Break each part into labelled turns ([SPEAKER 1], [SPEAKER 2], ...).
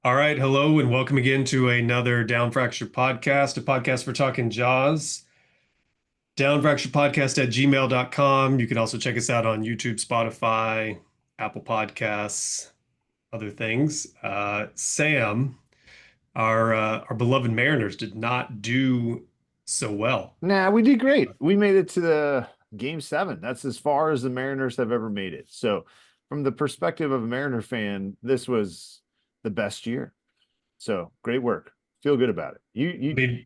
[SPEAKER 1] All right, hello and welcome again to another Down Fracture podcast, a podcast for talking jaws. Downfracturepodcast at gmail.com. You can also check us out on YouTube, Spotify, Apple Podcasts, other things. Sam, our beloved Mariners did not do so well.
[SPEAKER 2] Nah, we did great. We made it to the game seven. That's as far as the Mariners have ever made it. So, from the perspective of a Mariner fan, this was the best year. So, great work. Feel good about it.
[SPEAKER 1] I mean,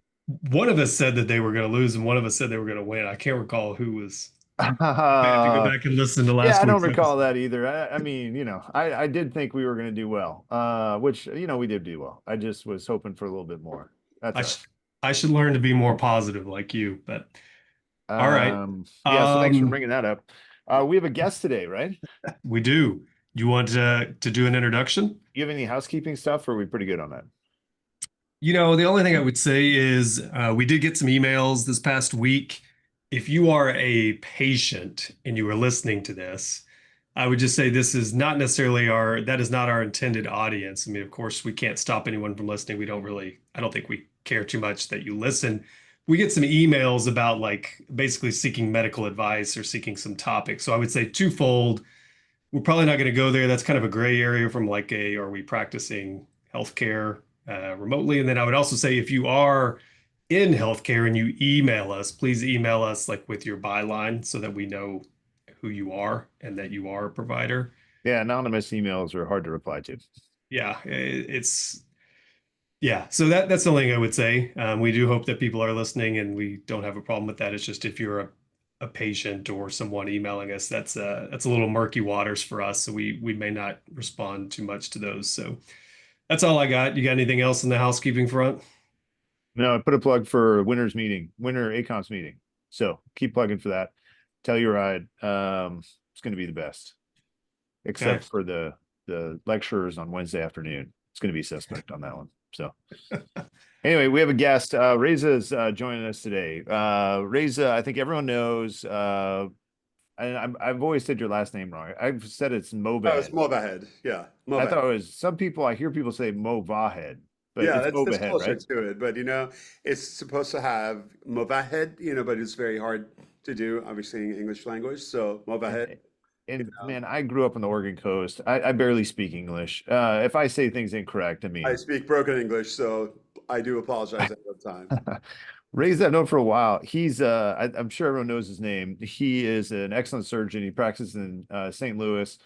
[SPEAKER 1] one of us said that they were going to lose and one of us said they were going to win. I can't recall who was. I have to go back and listen to
[SPEAKER 2] Yeah,
[SPEAKER 1] last
[SPEAKER 2] I don't
[SPEAKER 1] week's
[SPEAKER 2] recall
[SPEAKER 1] episode.
[SPEAKER 2] that either. I mean, I did think we were going to do well, which, we did do well. I just was hoping for a little bit more. That's
[SPEAKER 1] I
[SPEAKER 2] all
[SPEAKER 1] sh I should learn to be more positive like you, but all right.
[SPEAKER 2] right. Yeah, so thanks for
[SPEAKER 1] Um,
[SPEAKER 2] bringing that up. We have a guest today, right?
[SPEAKER 1] we do. You want to do an introduction?
[SPEAKER 2] You have any housekeeping stuff, or are we pretty good on that?
[SPEAKER 1] The only thing I would say is we did get some emails this past week. If you are a patient and you are listening to this, I would just say this is not necessarily that is not our intended audience. I mean, of course, we can't stop anyone from listening. I don't think we care too much that you listen. We get some emails about like basically seeking medical advice or seeking some topics. So I would say twofold. We're probably not going to go there. That's kind of a gray area from are we practicing healthcare remotely? And then I would also say if you are in healthcare and you email us, please email us like with your byline so that we know who you are and that you are a provider.
[SPEAKER 2] Yeah, anonymous emails are hard to reply to.
[SPEAKER 1] Yeah, yeah. So that's the only thing I would say. We do hope that people are listening and we don't have a problem with that. It's just if you're a patient or someone emailing us, that's a little murky waters for us. So we may not respond too much to those. So that's all I got. You got anything else in the housekeeping front?
[SPEAKER 2] No, I put a plug for winter ACOMS meeting. So keep plugging for that. Tell your ride. It's going to be the best,
[SPEAKER 1] Okay.
[SPEAKER 2] except for the lecturers on Wednesday afternoon. It's going to be suspect on that one. So anyway, we have a guest. Reza is joining us today. Reza, I think everyone knows. I've always said your last name wrong. I've said it's
[SPEAKER 3] Oh, it's
[SPEAKER 2] Movahed.
[SPEAKER 3] Movahed. Yeah,
[SPEAKER 2] I
[SPEAKER 3] Movahed.
[SPEAKER 2] thought it was some people. I hear people say Movahed, but
[SPEAKER 3] Yeah,
[SPEAKER 2] it's
[SPEAKER 3] that's
[SPEAKER 2] Movahed,
[SPEAKER 3] closer
[SPEAKER 2] right?
[SPEAKER 3] to it. But it's supposed to have Movahed, but it's very hard to do, obviously, in English language. So Movahed,
[SPEAKER 2] And
[SPEAKER 3] you
[SPEAKER 2] and
[SPEAKER 3] know,
[SPEAKER 2] man, I grew up on the Oregon coast. I barely speak English. If I say things incorrect, I
[SPEAKER 3] I
[SPEAKER 2] mean,
[SPEAKER 3] speak broken English, so I do apologize ahead of time.
[SPEAKER 2] Ray's I've known for a while. I'm sure everyone knows his name. He is an excellent surgeon. He practices in St. Louis,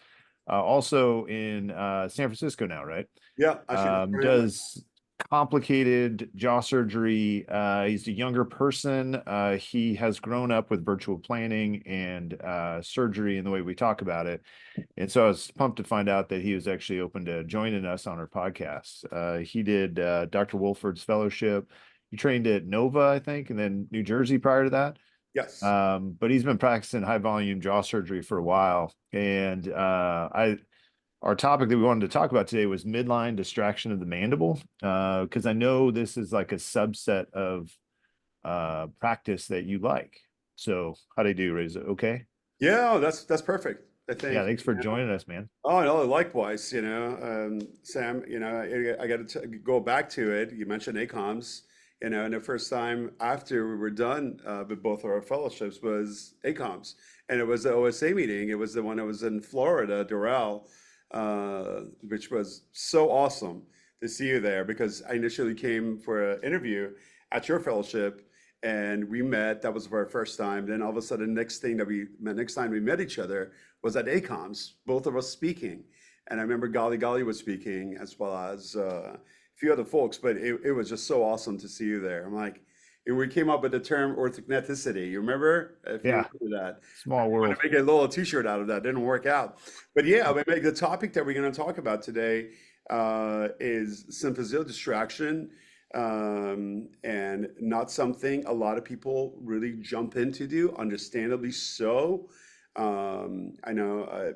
[SPEAKER 2] also in San Francisco now, right?
[SPEAKER 3] Yeah, actually, currently.
[SPEAKER 2] Does complicated jaw surgery. He's a younger person. He has grown up with virtual planning and surgery in the way we talk about it. And so I was pumped to find out that he was actually open to joining us on our podcast. He did Dr. Wolford's fellowship. He trained at Nova, I think, and then New Jersey prior to that.
[SPEAKER 3] Yes.
[SPEAKER 2] But he's been practicing high volume jaw surgery for a while. And our topic that we wanted to talk about today was midline distraction of the mandible, because I know this is like a subset of practice that you like. So how do you do, Reza? Okay.
[SPEAKER 3] Yeah, that's perfect. I
[SPEAKER 2] Yeah,
[SPEAKER 3] think.
[SPEAKER 2] thanks for joining us, man.
[SPEAKER 3] Oh, no, likewise, Sam, I got to go back to it. You mentioned ACOMS, and the first time after we were done with both of our fellowships was ACOMS. And it was the OSA meeting. It was the one that was in Florida, Doral, which was so awesome to see you there because I initially came for an interview at your fellowship and we met. That was our first time. Then all of a sudden, next time we met each other was at ACOMS, both of us speaking. And I remember Gali was speaking as well as a few other folks, but it was just so awesome to see you there. I'm like, and we came up with the term orthogeneticity. You remember? If you
[SPEAKER 2] Yeah,
[SPEAKER 3] remember that. I
[SPEAKER 2] small
[SPEAKER 3] wanted
[SPEAKER 2] world.
[SPEAKER 3] to make a little t-shirt out of that. Didn't work out. But yeah, the topic that we're going to talk about today is symphyseal distraction and not something a lot of people really jump in to do, understandably so. I know,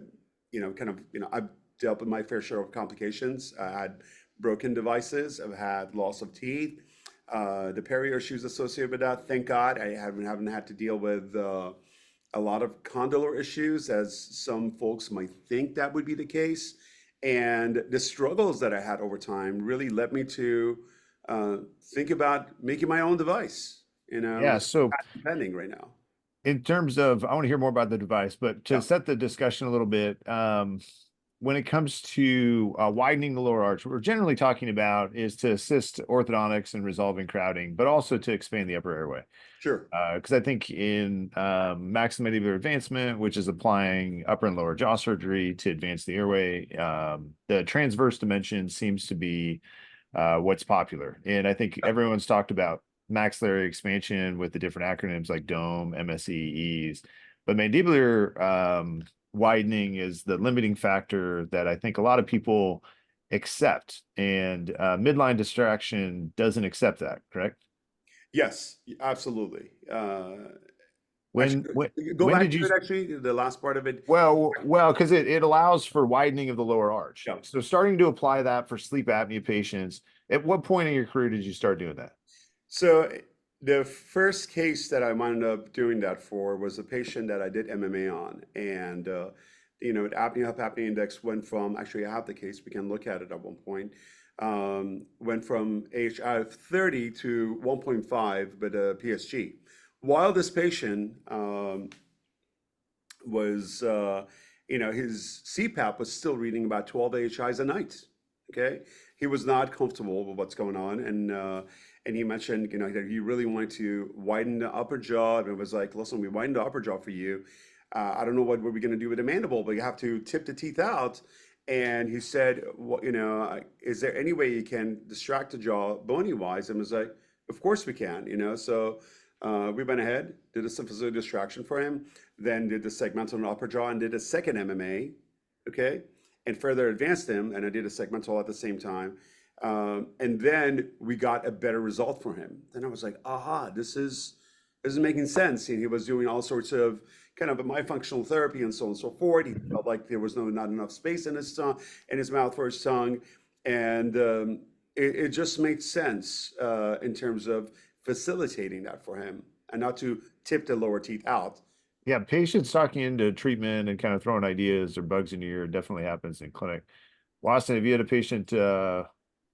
[SPEAKER 3] I've dealt with my fair share of complications. I had broken devices. I've had loss of teeth. The perio issues associated with that. Thank God I haven't had to deal with a lot of condylar issues, as some folks might think that would be the case. And the struggles that I had over time really led me to uh, think about making my own device,
[SPEAKER 2] Yeah.
[SPEAKER 3] which is
[SPEAKER 2] So
[SPEAKER 3] pending right now.
[SPEAKER 2] in terms of, I want to hear more about the device, but to
[SPEAKER 3] Yeah,
[SPEAKER 2] set the discussion a little bit, when it comes to widening the lower arch, what we're generally talking about is to assist orthodontics in resolving crowding, but also to expand the upper airway.
[SPEAKER 3] sure.
[SPEAKER 2] Because I think in maxillomandibular advancement, which is applying upper and lower jaw surgery to advance the airway, the transverse dimension seems to be what's popular. And I think everyone's talked about maxillary expansion with the different acronyms like DOME, MSE, EASE, but mandibular widening is the limiting factor that I think a lot of people accept. And midline distraction doesn't accept that, correct?
[SPEAKER 3] Yes, absolutely.
[SPEAKER 2] When
[SPEAKER 3] Actually,
[SPEAKER 2] when
[SPEAKER 3] go
[SPEAKER 2] when
[SPEAKER 3] back
[SPEAKER 2] did
[SPEAKER 3] to
[SPEAKER 2] you
[SPEAKER 3] it, actually, the last part of it.
[SPEAKER 2] well, because it allows for widening of the lower arch.
[SPEAKER 3] Yeah.
[SPEAKER 2] So starting to apply that for sleep apnea patients, at what point in your career did you start doing that?
[SPEAKER 3] So the first case that I wound up doing that for was a patient that I did MMA on, and the apnea index went from, actually I have the case, we can look at it at one point, went from AHI of 30 to 1.5 with a PSG. While this patient was, his CPAP was still reading about 12 AHIs a night. Okay, he was not comfortable with what's going on, and he mentioned, that he really wanted to widen the upper jaw, and it was like, listen, we widened the upper jaw for you. I don't know what we're going to do with the mandible, but you have to tip the teeth out. And he said, well, is there any way you can distract the jaw bony wise? And I was like, of course we can, so we went ahead, did a symphyseal distraction for him, then did the segmental and upper jaw and did a second MMA, okay, and further advanced him, and I did a segmental at the same time. And then we got a better result for him. Then I was like, aha, this is making sense. And he was doing all sorts of kind of myofunctional therapy and so on and so forth. He felt like there was not enough space in his tongue, in his mouth for his tongue, and it just made sense in terms of facilitating that for him, and not to tip the lower teeth out.
[SPEAKER 2] Yeah, patients talking into treatment and kind of throwing ideas or bugs in your ear definitely happens in clinic. Wasson, have you had a patient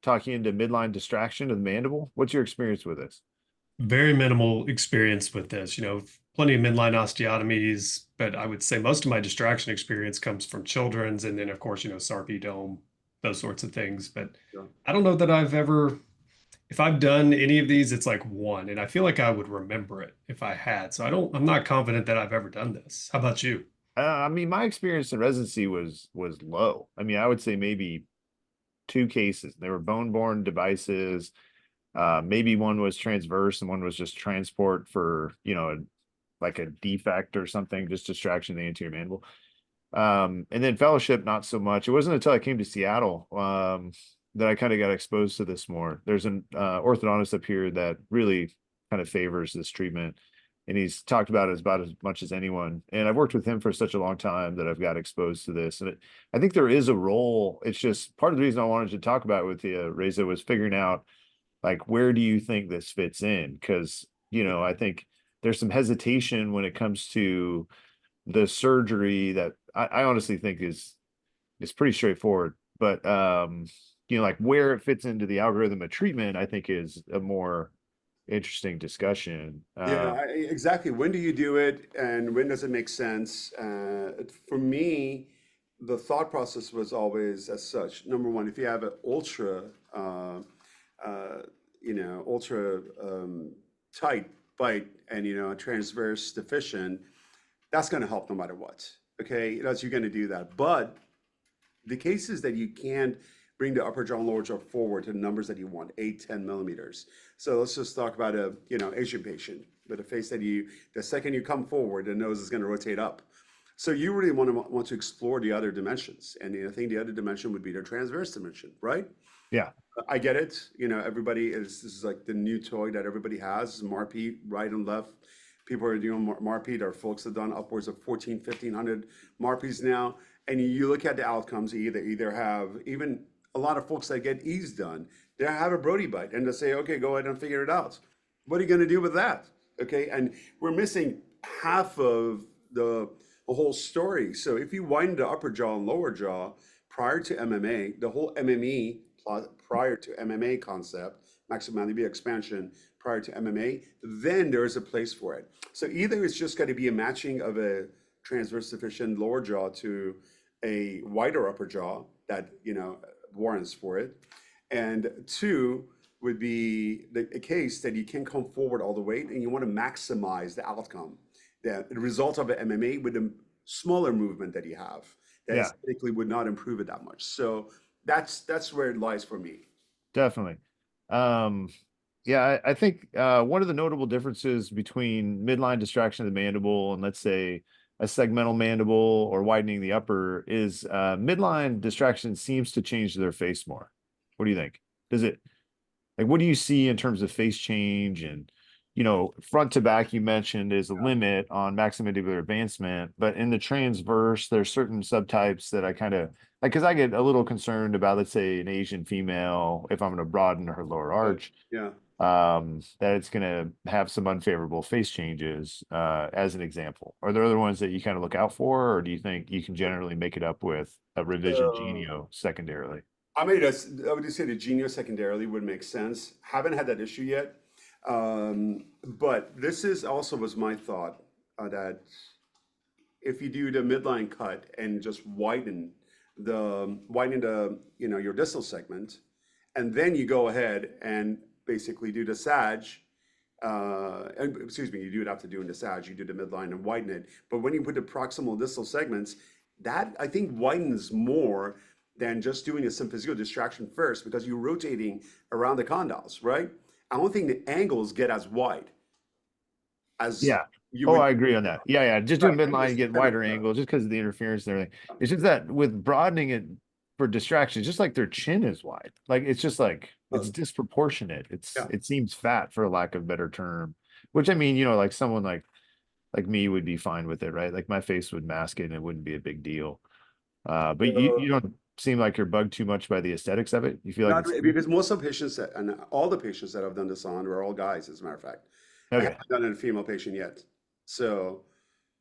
[SPEAKER 2] talking into midline distraction of the mandible? What's your experience with this?
[SPEAKER 1] Very minimal experience with this, plenty of midline osteotomies, but I would say most of my distraction experience comes from children's and then of course, Sarpy dome, those sorts of things. But
[SPEAKER 3] So,
[SPEAKER 1] I don't know that if I've done any of these, it's like one, and I feel like I would remember it if I had. So I'm not confident that I've ever done this. How about you?
[SPEAKER 2] I mean, my experience in residency was low. I mean, I would say maybe two cases. They were bone-borne devices. Maybe one was transverse and one was just transport for, like a defect or something, just distraction of the anterior mandible. And then fellowship, not so much. It wasn't until I came to Seattle that I kind of got exposed to this more. There's an orthodontist up here that really kind of favors this treatment, and he's talked about it about as much as anyone. And I've worked with him for such a long time that I've got exposed to this. And I think there is a role. It's just part of the reason I wanted to talk about it with you, Reza, was figuring out like where do you think this fits in? Because I think there's some hesitation when it comes to the surgery that I honestly think is pretty straightforward. But like where it fits into the algorithm of treatment, I think is a more interesting discussion.
[SPEAKER 3] yeah, exactly. When do you do it, and when does it make sense? For me, the thought process was always as such. Number one, if you have an uh, ultra tight bite and a transverse deficient, that's going to help no matter what. Okay, that's you're going to do that. But the cases that you can't bring the upper jaw and lower jaw forward to the numbers that you want, 8, 10 millimeters. So let's just talk about a Asian patient with a face that the second you come forward, the nose is going to rotate up. So you really want to explore the other dimensions, and I think the other dimension would be the transverse dimension, right?
[SPEAKER 2] Yeah.
[SPEAKER 3] I get it. Everybody this is like the new toy that everybody has, Marpeat, right and left. People are doing Marpeat. Our folks have done upwards of 1,500 Marpeats now. And you look at the outcomes, you either have even a lot of folks that get ease done, they have a Brody bite and they say, okay, go ahead and figure it out. What are you going to do with that? Okay. And we're missing half of the whole story. So if you widen the upper jaw and lower jaw prior to MMA, the whole MME prior to MMA concept, maximum mandibular expansion prior to MMA, then there is a place for it. So either it's just got to be a matching of a transverse deficient lower jaw to a wider upper jaw that, you know, warrants for it. And two would be a case that you can come forward all the way and you want to maximize the outcome, that the result of an MMA with a smaller movement that you have that
[SPEAKER 2] Yeah,
[SPEAKER 3] aesthetically would not improve it that much. So that's where it lies for me.
[SPEAKER 2] definitely. Um, yeah, I think one of the notable differences between midline distraction of the mandible and, let's say, a segmental mandible or widening the upper is midline distraction seems to change their face more. What do you think? Does it, like, what do you see in terms of face change? And, you know, front to back, you mentioned, is a limit on maxillomandibular advancement, but in the transverse, there's certain subtypes that I kind of like, because I get a little concerned about, let's say, an Asian female, if I'm going to broaden her lower arch,
[SPEAKER 3] Yeah.
[SPEAKER 2] that it's going to have some unfavorable face changes, as an example. Are there other ones that you kind of look out for, or do you think you can generally make it up with a revision
[SPEAKER 3] So
[SPEAKER 2] genio secondarily?
[SPEAKER 3] I mean, I would just say the Genio secondarily would make sense. Haven't had that issue yet. But this is also was my thought that if you do the midline cut and just widen the, you know, your distal segment, and then you go ahead and basically do the sag, and excuse me, you do it after doing the sag, you do the midline and widen it. But when you put the proximal distal segments, that I think widens more than just doing a symphyseal distraction first because you're rotating around the condyles, right? I don't think the angles get as wide as
[SPEAKER 2] Yeah.
[SPEAKER 3] you
[SPEAKER 2] Oh,
[SPEAKER 3] would.
[SPEAKER 2] I agree on that. Yeah, yeah. Just
[SPEAKER 3] Right,
[SPEAKER 2] doing
[SPEAKER 3] right,
[SPEAKER 2] midline,
[SPEAKER 3] it's
[SPEAKER 2] you get
[SPEAKER 3] kind of,
[SPEAKER 2] wider angles just because of the interference and everything. It's just that with broadening it for distractions, just like their chin is wide. Like it's just like it's disproportionate.
[SPEAKER 3] yeah.
[SPEAKER 2] It seems fat for lack of a better term. Which I mean, you know, like someone like me would be fine with it, right? Like my face would mask it and it wouldn't be a big deal. But you
[SPEAKER 3] So,
[SPEAKER 2] don't seem like you're bugged too much by the aesthetics of it. You feel like
[SPEAKER 3] not
[SPEAKER 2] it's
[SPEAKER 3] really, because most of the patients that, and all the patients that I've done this on were all guys, as a matter of fact. I
[SPEAKER 2] okay,
[SPEAKER 3] haven't done it in a female patient yet. So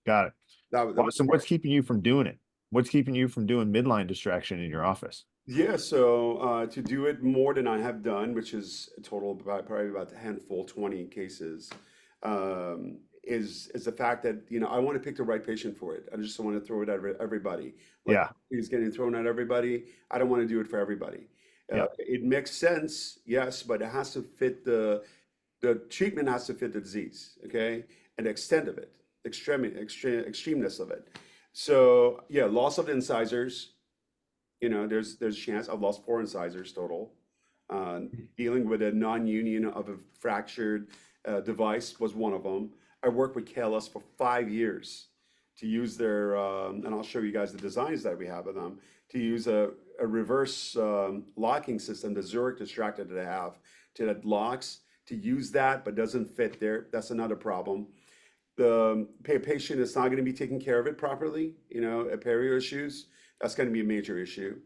[SPEAKER 2] got it.
[SPEAKER 3] that
[SPEAKER 2] Well,
[SPEAKER 3] was
[SPEAKER 2] so what's keeping you from doing it? What's keeping you from doing midline distraction in your office?
[SPEAKER 3] yeah. So to do it more than I have done, which is a total about probably about a handful, 20 cases, is the fact that, you know, I want to pick the right patient for it. I just don't want to throw it at everybody. Like
[SPEAKER 2] Yeah,
[SPEAKER 3] he's getting thrown at everybody. I don't want to do it for everybody.
[SPEAKER 2] yeah,
[SPEAKER 3] It makes sense, yes, but it has to fit the treatment has to fit the disease, okay, and the extent of it, extremeness of it. So yeah, loss of the incisors. You know, there's a chance. I've lost 4 incisors total. Uh, Dealing with a non-union of a fractured device was one of them. I worked with KLS for 5 years to use their, and I'll show you guys the designs that we have of them, to use a reverse locking system, the Zurich distractor that I have, to that locks, to use that, but doesn't fit there. That's another problem. The patient is not going to be taking care of it properly, you know, perio issues, that's going to be a major issue.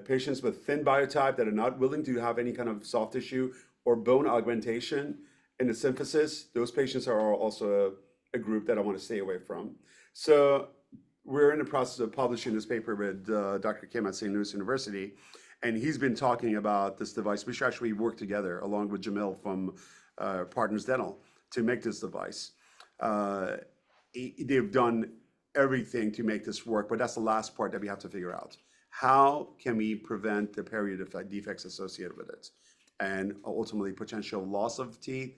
[SPEAKER 3] Patients with thin biotype that are not willing to have any kind of soft tissue or bone augmentation in the symphysis, those patients are also a group that I want to stay away from. So we're in the process of publishing this paper with Dr. Kim at St. Louis University, and he's been talking about this device. We should actually work together along with Jamil from Partners Dental to make this device. They've done everything to make this work, but that's the last part that we have to figure out. How can we prevent the period defects associated with it? And ultimately potential loss of teeth,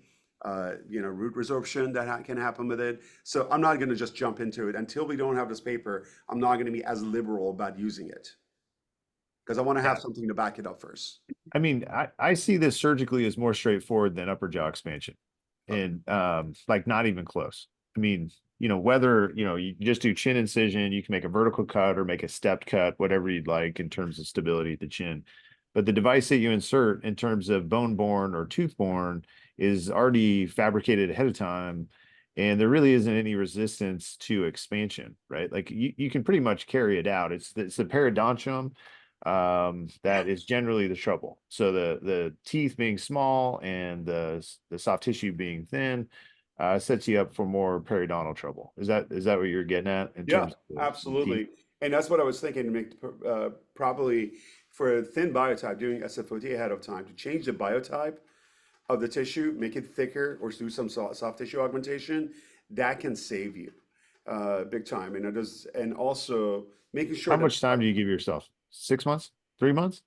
[SPEAKER 3] you know, root resorption that can happen with it. So I'm not going to just jump into it until we don't have this paper. I'm not going to be as liberal about using it because I want to have
[SPEAKER 2] yeah.
[SPEAKER 3] something to back it up first.
[SPEAKER 2] I mean, I see this surgically as more straightforward than upper jaw expansion, and like not even close. I mean, you know, whether you know you just do chin incision, you can make a vertical cut or make a stepped cut, whatever you'd like in terms of stability at the chin. But the device that you insert in terms of bone borne or tooth borne is already fabricated ahead of time, and there really isn't any resistance to expansion, right? Like you can pretty much carry it out. It's the periodontium that is generally the trouble. So the teeth being small and the soft tissue being thin sets you up for more periodontal trouble. Is that what you're getting at in
[SPEAKER 3] Yeah,
[SPEAKER 2] terms of the teeth?
[SPEAKER 3] absolutely. And that's what I was thinking to make probably for a thin biotype, doing SFOT ahead of time to change the biotype of the tissue, make it thicker, or do some soft tissue augmentation. That can save you big time. And it does, and also making sure
[SPEAKER 2] How
[SPEAKER 3] that
[SPEAKER 2] much time do you give yourself? 6 months? 3 months?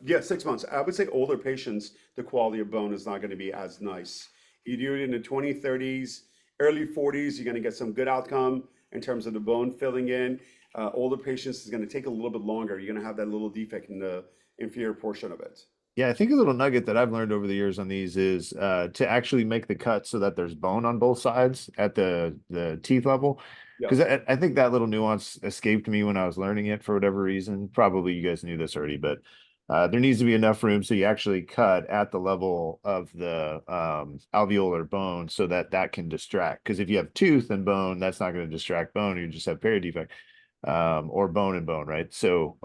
[SPEAKER 3] yeah, 6 months. I would say older patients, the quality of bone is not going to be as nice. You do it in the 20s, 30s, early 40s, you're going to get some good outcome in terms of the bone filling in. Older patients is going to take a little bit longer. You're going to have that little defect in the inferior portion of it.
[SPEAKER 2] Yeah, I think a little nugget that I've learned over the years on these is to actually make the cut so that there's bone on both sides at the teeth level.
[SPEAKER 3] Yeah.
[SPEAKER 2] Because I think that little nuance escaped me when I was learning it for whatever reason. Probably you guys knew this already, but there needs to be enough room so you actually cut at the level of the alveolar bone so that that can distract. Because if you have tooth and bone, that's not going to distract bone. You just have peridefect or bone and bone, right? So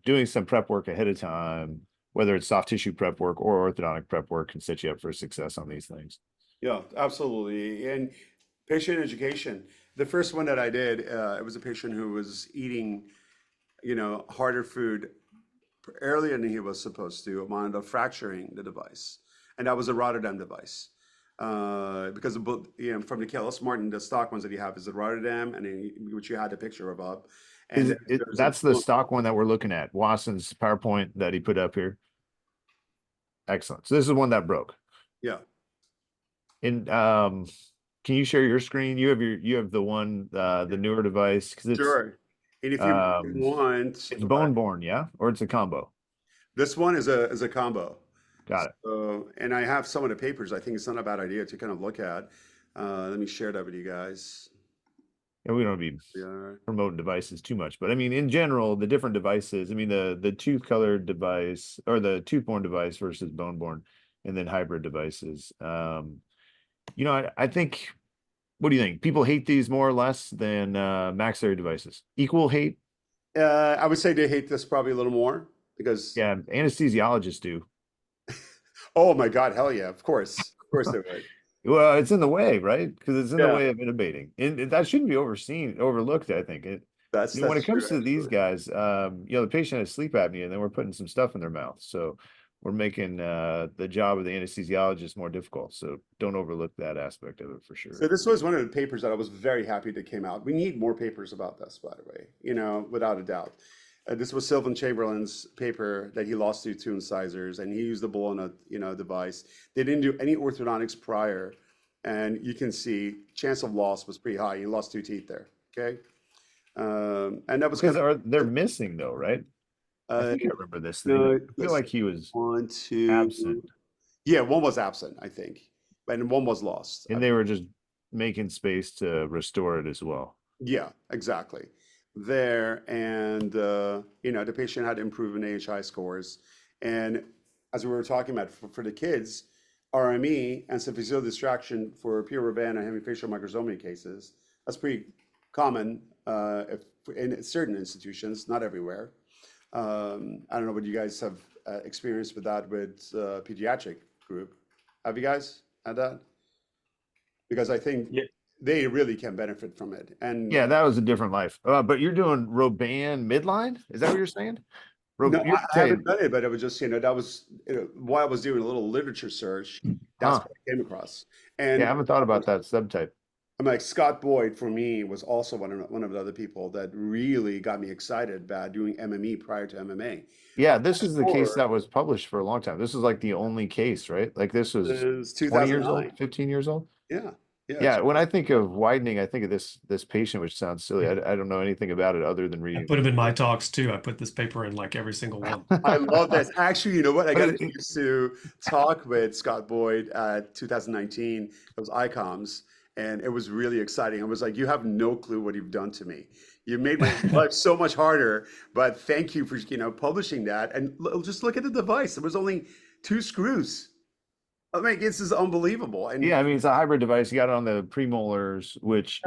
[SPEAKER 2] doing some prep work ahead of time, whether it's soft tissue prep work or orthodontic prep work, can set you up for success on these things.
[SPEAKER 3] Yeah, absolutely. And patient education. The first one that I did, it was a patient who was eating, harder food earlier than he was supposed to, wound up fracturing the device. And that was a Rotterdam device. Because from the KLS Martin, the stock ones that you have is the Rotterdam, and then which you had a picture of up. And
[SPEAKER 2] That's the stock one that we're looking at. Wasson's PowerPoint that he put up here. Excellent. So this is one that broke.
[SPEAKER 3] Yeah.
[SPEAKER 2] And can you share your screen? You have the one the newer device because it's
[SPEAKER 3] Sure. And if you want,
[SPEAKER 2] it's bone born, yeah, or it's a combo.
[SPEAKER 3] this one is a combo.
[SPEAKER 2] Got it.
[SPEAKER 3] So, and I have some of the papers. I think it's not a bad idea to kind of look at. Let me share that with you guys.
[SPEAKER 2] And we don't be
[SPEAKER 3] Yeah.
[SPEAKER 2] promoting devices too much, but I mean, in general, the different devices. I mean, the tooth colored device or the tooth born device versus bone born, and then hybrid devices. I think. What do you think? People hate these more or less than maxillary devices. Equal hate?
[SPEAKER 3] I would say they hate this probably a little more because.
[SPEAKER 2] Yeah, anesthesiologists do.
[SPEAKER 3] Oh my God, hell yeah, of course they would.
[SPEAKER 2] Well, it's in the way, right? Because it's in the
[SPEAKER 3] Yeah.
[SPEAKER 2] way of intubating, and that shouldn't be overlooked. I think when it comes to these guys, the patient has sleep apnea, and then we're putting some stuff in their mouth, so we're making the job of the anesthesiologist more difficult. So don't overlook that aspect of it for sure.
[SPEAKER 3] So this was one of the papers that I was very happy that came out. We need more papers about this, by the way, without a doubt. This was Sylvan Chamberlain's paper that he lost to two incisors, and he used the bull on a device. They didn't do any orthodontics prior, and you can see chance of loss was pretty high. He lost two teeth there. Okay, and that was
[SPEAKER 2] because they're missing though, right? I think I remember this thing. I feel like he was absent.
[SPEAKER 3] Yeah, one was absent, I think, and one was lost.
[SPEAKER 2] And they were just making space to restore it as well.
[SPEAKER 3] Yeah, exactly. There, and the patient had improved in AHI scores, and as we were talking about for the kids, RME and symphyseal distraction for pure urbana hemifacial microsomia cases, that's pretty common in certain institutions, not everywhere. I don't know what you guys have experienced with that with pediatric group. Have you guys had that? Because I think they really can benefit from it. And
[SPEAKER 2] yeah, that was a different life. But you're doing Roban midline? Is that what you're saying?
[SPEAKER 3] No, I haven't done it, but it was just, that was while I was doing a little literature search, that's what I came across. And
[SPEAKER 2] yeah, I haven't thought about that subtype.
[SPEAKER 3] I'm like, Scott Boyd for me was also one of the other people that really got me excited about doing MME prior to MMA.
[SPEAKER 2] Yeah, this is the case that was published for a long time. This is like the only case, right? Like this was 20 years old, 15 years old.
[SPEAKER 3] Yeah.
[SPEAKER 2] Yeah, when I think of widening, I think of this patient, which sounds silly. I don't know anything about it other than reading.
[SPEAKER 1] I put them in my talks too. I put this paper in like every single one.
[SPEAKER 3] I love this. Actually, you know what? I got used to talk with Scott Boyd at 2019. It was ICOMS, and it was really exciting. I was like, you have no clue what you've done to me. You made my life so much harder, but thank you for publishing that. And just look at the device. There was only 2 screws. I mean, this is unbelievable. And
[SPEAKER 2] yeah, I mean, it's a hybrid device. You got it on the premolars, which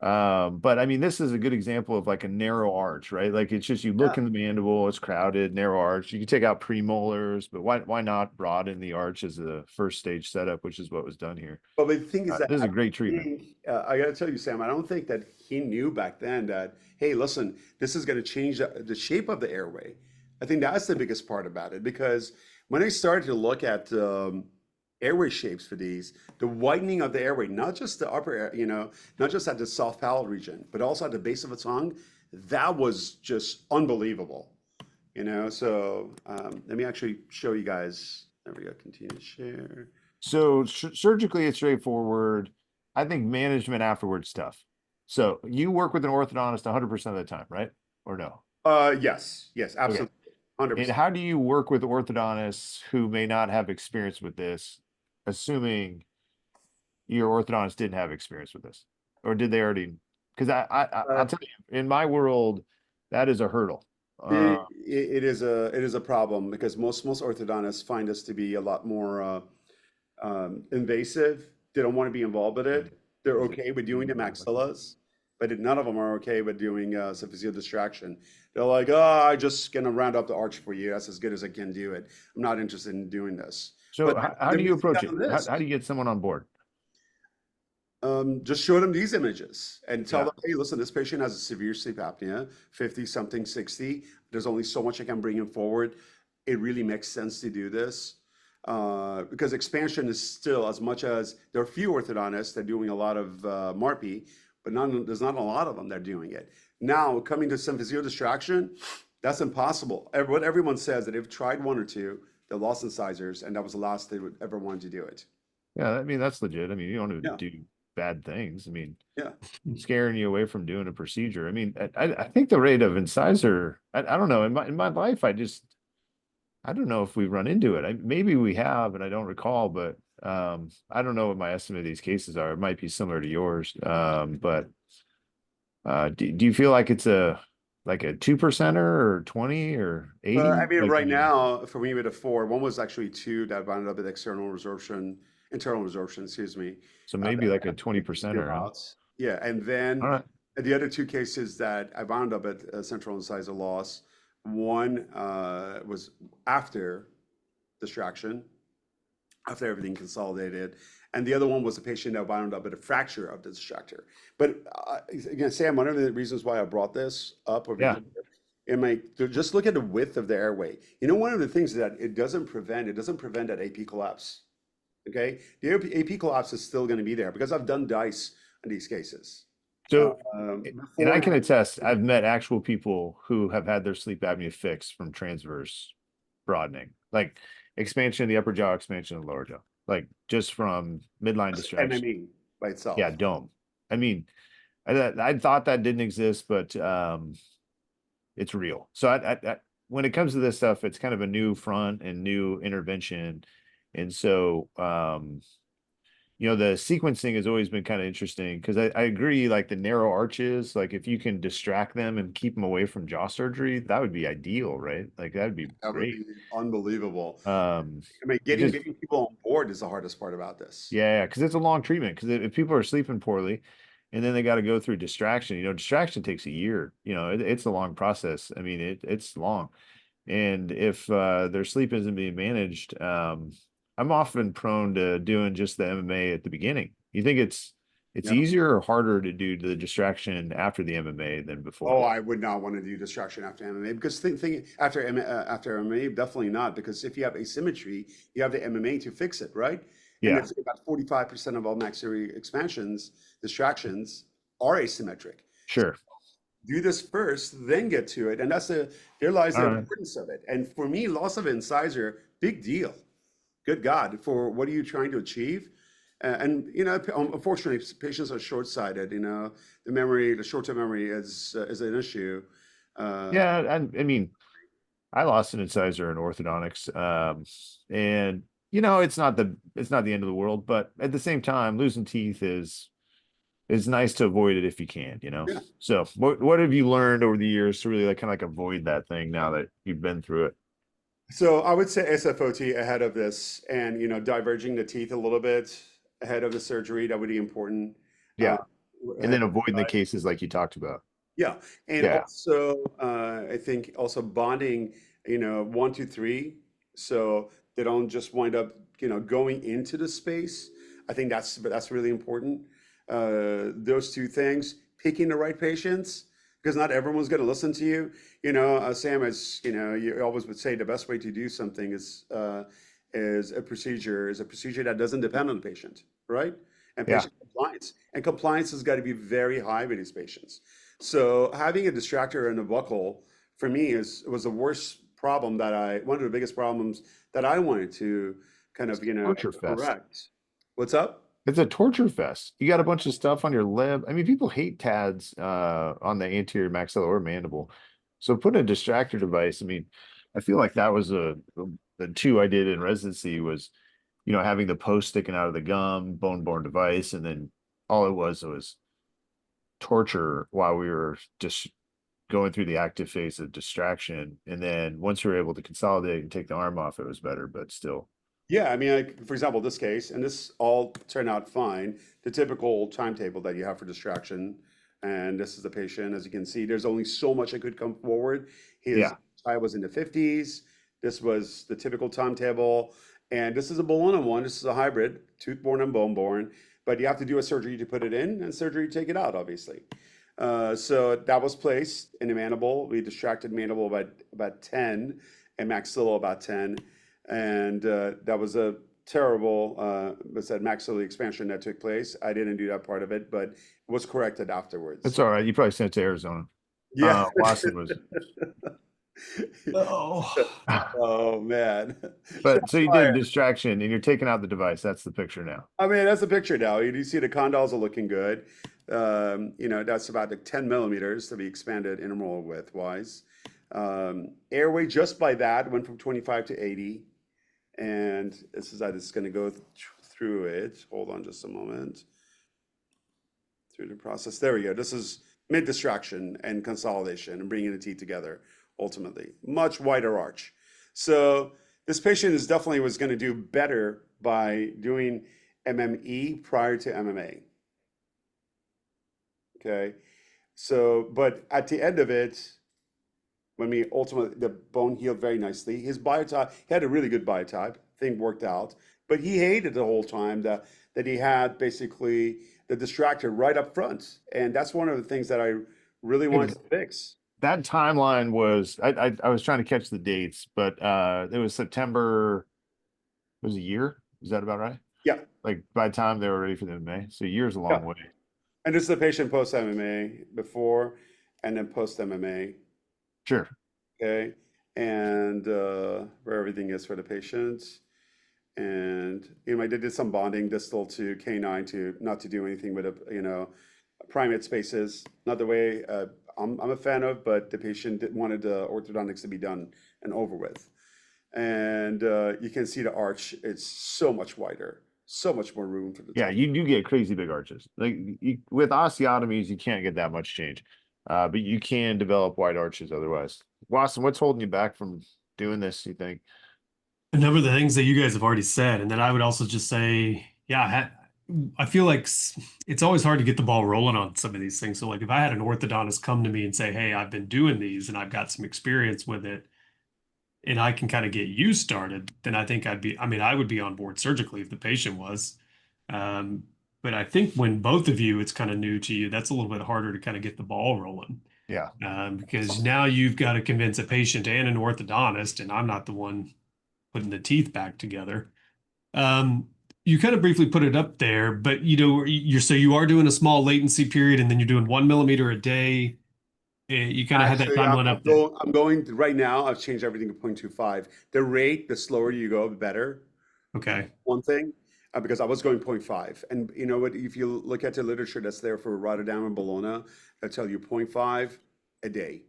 [SPEAKER 2] But I mean, this is a good example of like a narrow arch, right? Like it's just you look in the mandible, it's crowded, narrow arch. You can take out premolars, but why not broaden the arch as a first stage setup, which is what was done here.
[SPEAKER 3] But the thing is that
[SPEAKER 2] This is
[SPEAKER 3] I
[SPEAKER 2] a great treatment.
[SPEAKER 3] think, I got to tell you, Sam, I don't think that he knew back then that, hey, listen, this is going to change the shape of the airway. I think that's the biggest part about it because when I started to look at airway shapes for these, the widening of the airway, not just the upper, not just at the soft palate region, but also at the base of the tongue, that was just unbelievable. So let me actually show you guys. There we go. Continue to share.
[SPEAKER 2] So surgically, it's straightforward. I think management afterwards tough. So you work with an orthodontist 100% of the time, right? Or no?
[SPEAKER 3] Yes, absolutely.
[SPEAKER 2] And
[SPEAKER 3] 100%.
[SPEAKER 2] how do you work with orthodontists who may not have experience with this, assuming your orthodontist didn't have experience with this? Or did they already? Because I'll tell you, in my world, that is a hurdle.
[SPEAKER 3] It is a problem because most orthodontists find us to be a lot more invasive. They don't want to be involved with it. They're okay with doing the maxillas, but none of them are okay with doing symphyseal distraction. They're like, oh, I'm just gonna round up the arch for you. That's as good as I can do it. I'm not interested in doing this.
[SPEAKER 2] So
[SPEAKER 3] But
[SPEAKER 2] how
[SPEAKER 3] the
[SPEAKER 2] do you
[SPEAKER 3] reason
[SPEAKER 2] approach
[SPEAKER 3] I've
[SPEAKER 2] it?
[SPEAKER 3] done this,
[SPEAKER 2] How do you get someone on board?
[SPEAKER 3] just show them these images and tell
[SPEAKER 2] Yeah.
[SPEAKER 3] them, hey, listen, this patient has a severe sleep apnea, 50 something, 60. There's only so much I can bring him forward. It really makes sense to do this. Because expansion is still, as much as there are few orthodontists that are doing a lot of MARPI, but there's not a lot of them that are doing it. Now, coming to symphyseal distraction, that's impossible. What everyone says that they've tried one or two, they lost incisors, and that was the last they would ever want to do it.
[SPEAKER 2] Yeah, I mean, that's legit. I mean, you don't even
[SPEAKER 3] Yeah,
[SPEAKER 2] do bad things. I mean,
[SPEAKER 3] yeah.
[SPEAKER 2] scaring you away from doing a procedure. I mean, I think the rate of incisor, I don't know. In my life, I don't know if we've run into it. Maybe we have, and I don't recall, but I don't know what my estimate of these cases are. It might be similar to yours. But do you feel like it's like a 2%er or 20 or 80?
[SPEAKER 3] I mean,
[SPEAKER 2] Like,
[SPEAKER 3] right now, for me, with a four, one was actually two that wound up with internal resorption, excuse me.
[SPEAKER 2] so maybe like a
[SPEAKER 3] That took a few
[SPEAKER 2] 20%er, huh?
[SPEAKER 3] routes. Yeah, and
[SPEAKER 2] All
[SPEAKER 3] then
[SPEAKER 2] right.
[SPEAKER 3] the other two cases that I wound up at central incisor loss, one was after distraction, after everything consolidated, and the other one was a patient that wound up with a fracture of the distractor. But again, Sam, one of the reasons why I brought this up over
[SPEAKER 2] Yeah.
[SPEAKER 3] here, just look at the width of the airway. One of the things that it doesn't prevent that AP collapse. Okay, the AP collapse is still going to be there because I've done dice in these cases.
[SPEAKER 2] So, and I
[SPEAKER 3] Before,
[SPEAKER 2] can attest, I've met actual people who have had their sleep apnea fixed from transverse broadening, like expansion of the upper jaw, expansion of the lower jaw, like just from midline distraction.
[SPEAKER 3] MME by itself.
[SPEAKER 2] Yeah, dome. I mean, I thought that didn't exist, but it's real. So when it comes to this stuff, it's kind of a new front and new intervention, and so the sequencing has always been kind of interesting because I agree, like the narrow arches, like if you can distract them and keep them away from jaw surgery, that would be ideal, right? Like that'd be
[SPEAKER 3] That would
[SPEAKER 2] great.
[SPEAKER 3] be unbelievable.
[SPEAKER 2] I
[SPEAKER 3] Getting
[SPEAKER 2] just
[SPEAKER 3] people on board is the hardest part about this.
[SPEAKER 2] yeah, because it's a long treatment. Because if people are sleeping poorly, and then they got to go through distraction, distraction takes a year. It's a long process. I mean, it's long, and if their sleep isn't being managed, I'm often prone to doing just the MMA at the beginning. You think it's
[SPEAKER 3] Yeah.
[SPEAKER 2] easier or harder to do the distraction after the MMA than before?
[SPEAKER 3] Oh, I would not want to do distraction after MMA because after MMA, definitely not. Because if you have asymmetry, you have the MMA to fix it, right? And
[SPEAKER 2] Yeah,
[SPEAKER 3] it's about 45% of all maxillary distractions are asymmetric.
[SPEAKER 2] sure.
[SPEAKER 3] Do this first, then get to it. And there lies
[SPEAKER 2] All
[SPEAKER 3] the
[SPEAKER 2] right.
[SPEAKER 3] importance of it. And for me, loss of incisor, big deal. Good God, for what are you trying to achieve? Unfortunately, patients are short-sighted. The short-term memory is an issue.
[SPEAKER 2] Yeah, I mean, I lost an incisor in orthodontics, and it's not the end of the world, but at the same time, losing teeth is nice to avoid it if you can.
[SPEAKER 3] Yeah.
[SPEAKER 2] So what have you learned over the years to really like kind of like avoid that thing now that you've been through it?
[SPEAKER 3] So I would say SFOT ahead of this, and diverging the teeth a little bit ahead of the surgery. That would be important. Uh,
[SPEAKER 2] Yeah. and then avoiding the cases like you talked about.
[SPEAKER 3] Yeah, and
[SPEAKER 2] Yeah,
[SPEAKER 3] also I think also bonding, 1, 2, 3, so they don't just wind up, going into the space. I think that's really important. Those two things, picking the right patients, because not everyone's going to listen to you. Sam, as you always would say, the best way to do something is a procedure that doesn't depend on the patient, right? And
[SPEAKER 2] yeah.
[SPEAKER 3] patient compliance has got to be very high with these patients. So having a distractor in a buckle for me was the worst problem one of the biggest problems that I wanted to kind of,
[SPEAKER 2] Torture fest.
[SPEAKER 3] correct. What's up?
[SPEAKER 2] It's a torture fest. You got a bunch of stuff on your lip. I mean, people hate TADs on the anterior maxilla or mandible. So put a distractor device. I mean, I feel like that was the two I did in residency was, having the post sticking out of the gum, bone-borne device, and then all it was torture while we were just going through the active phase of distraction. And then once we were able to consolidate and take the arm off, it was better, but still.
[SPEAKER 3] Yeah, I mean, like, for example, this case, and this all turned out fine. The typical timetable that you have for distraction, and this is the patient. As you can see, there's only so much that could come forward. His
[SPEAKER 2] Yeah.
[SPEAKER 3] eye was in the 50s. This was the typical timetable, and this is a Bologna one. This is a hybrid, tooth-borne and bone-borne, but you have to do a surgery to put it in and surgery to take it out, obviously. So that was placed in the mandible. We distracted mandible about 10 and maxilla about 10. And that was a terrible, what's that, maxillary expansion that took place. I didn't do that part of it, but it was corrected afterwards.
[SPEAKER 2] It's all right. You probably sent it to Arizona.
[SPEAKER 3] Yeah.
[SPEAKER 2] Wasson was.
[SPEAKER 1] Oh,
[SPEAKER 3] Oh man.
[SPEAKER 2] But so you did
[SPEAKER 3] Fire.
[SPEAKER 2] a distraction and you're taking out the device. That's the picture now.
[SPEAKER 3] I mean, that's the picture now. You see the condyles are looking good. That's about like 10 millimeters to be expanded intramolar width wise. Airway just by that went from 25 to 80. And this is going to go through it. Hold on just a moment. Through the process. There we go. This is mid distraction and consolidation and bringing the teeth together ultimately. Much wider arch. So this patient definitely was going to do better by doing MME prior to MMA. Okay. So, but at the end of it, when we ultimately, the bone healed very nicely. His biotype, he had a really good biotype, thing worked out, but he hated the whole time that he had basically the distractor right up front. And that's one of the things that I really wanted to fix.
[SPEAKER 2] That timeline was, I was trying to catch the dates, but it was September, it was a year. Is that about right?
[SPEAKER 3] Yeah.
[SPEAKER 2] Like by the time they were ready for the MMA. So a year's a long way.
[SPEAKER 3] And this is the patient post MMA before and then post MMA.
[SPEAKER 2] Sure.
[SPEAKER 3] Okay. And where everything is for the patient. And I did some bonding distal to canine to not to do anything with primate spaces. Not the way I'm a fan of, but the patient wanted the orthodontics to be done and over with. And you can see the arch; it's so much wider, so much more room for the.
[SPEAKER 2] Yeah, you do get crazy big arches. Like with osteotomies, you can't get that much change, but you can develop wide arches otherwise. Wasson, what's holding you back from doing this, you think?
[SPEAKER 1] a number of the things that you guys have already said, and then I would also just say, yeah, I feel like it's always hard to get the ball rolling on some of these things. So, like, if I had an orthodontist come to me and say, "Hey, I've been doing these and I've got some experience with it," and I can kind of get you started, then I think I would be on board surgically if the patient was. Um, but I think when both of you, it's kind of new to you, that's a little bit harder to kind of get the ball rolling.
[SPEAKER 2] Yeah.
[SPEAKER 1] Because now you've got to convince a patient and an orthodontist, and I'm not the one putting the teeth back together. You kind of briefly put it up there, but you are doing a small latency period, and then you're doing 1 millimeter a day. You kind of had that
[SPEAKER 3] Actually,
[SPEAKER 1] timeline up there.
[SPEAKER 3] I'm going right now. I've changed everything to 0.25. The rate, the slower you go, the better.
[SPEAKER 1] Okay.
[SPEAKER 3] One thing, because I was going 0.5. And you know what? If you look at the literature that's there for Rotterdam and Bologna, they'll tell you 0.5 a day.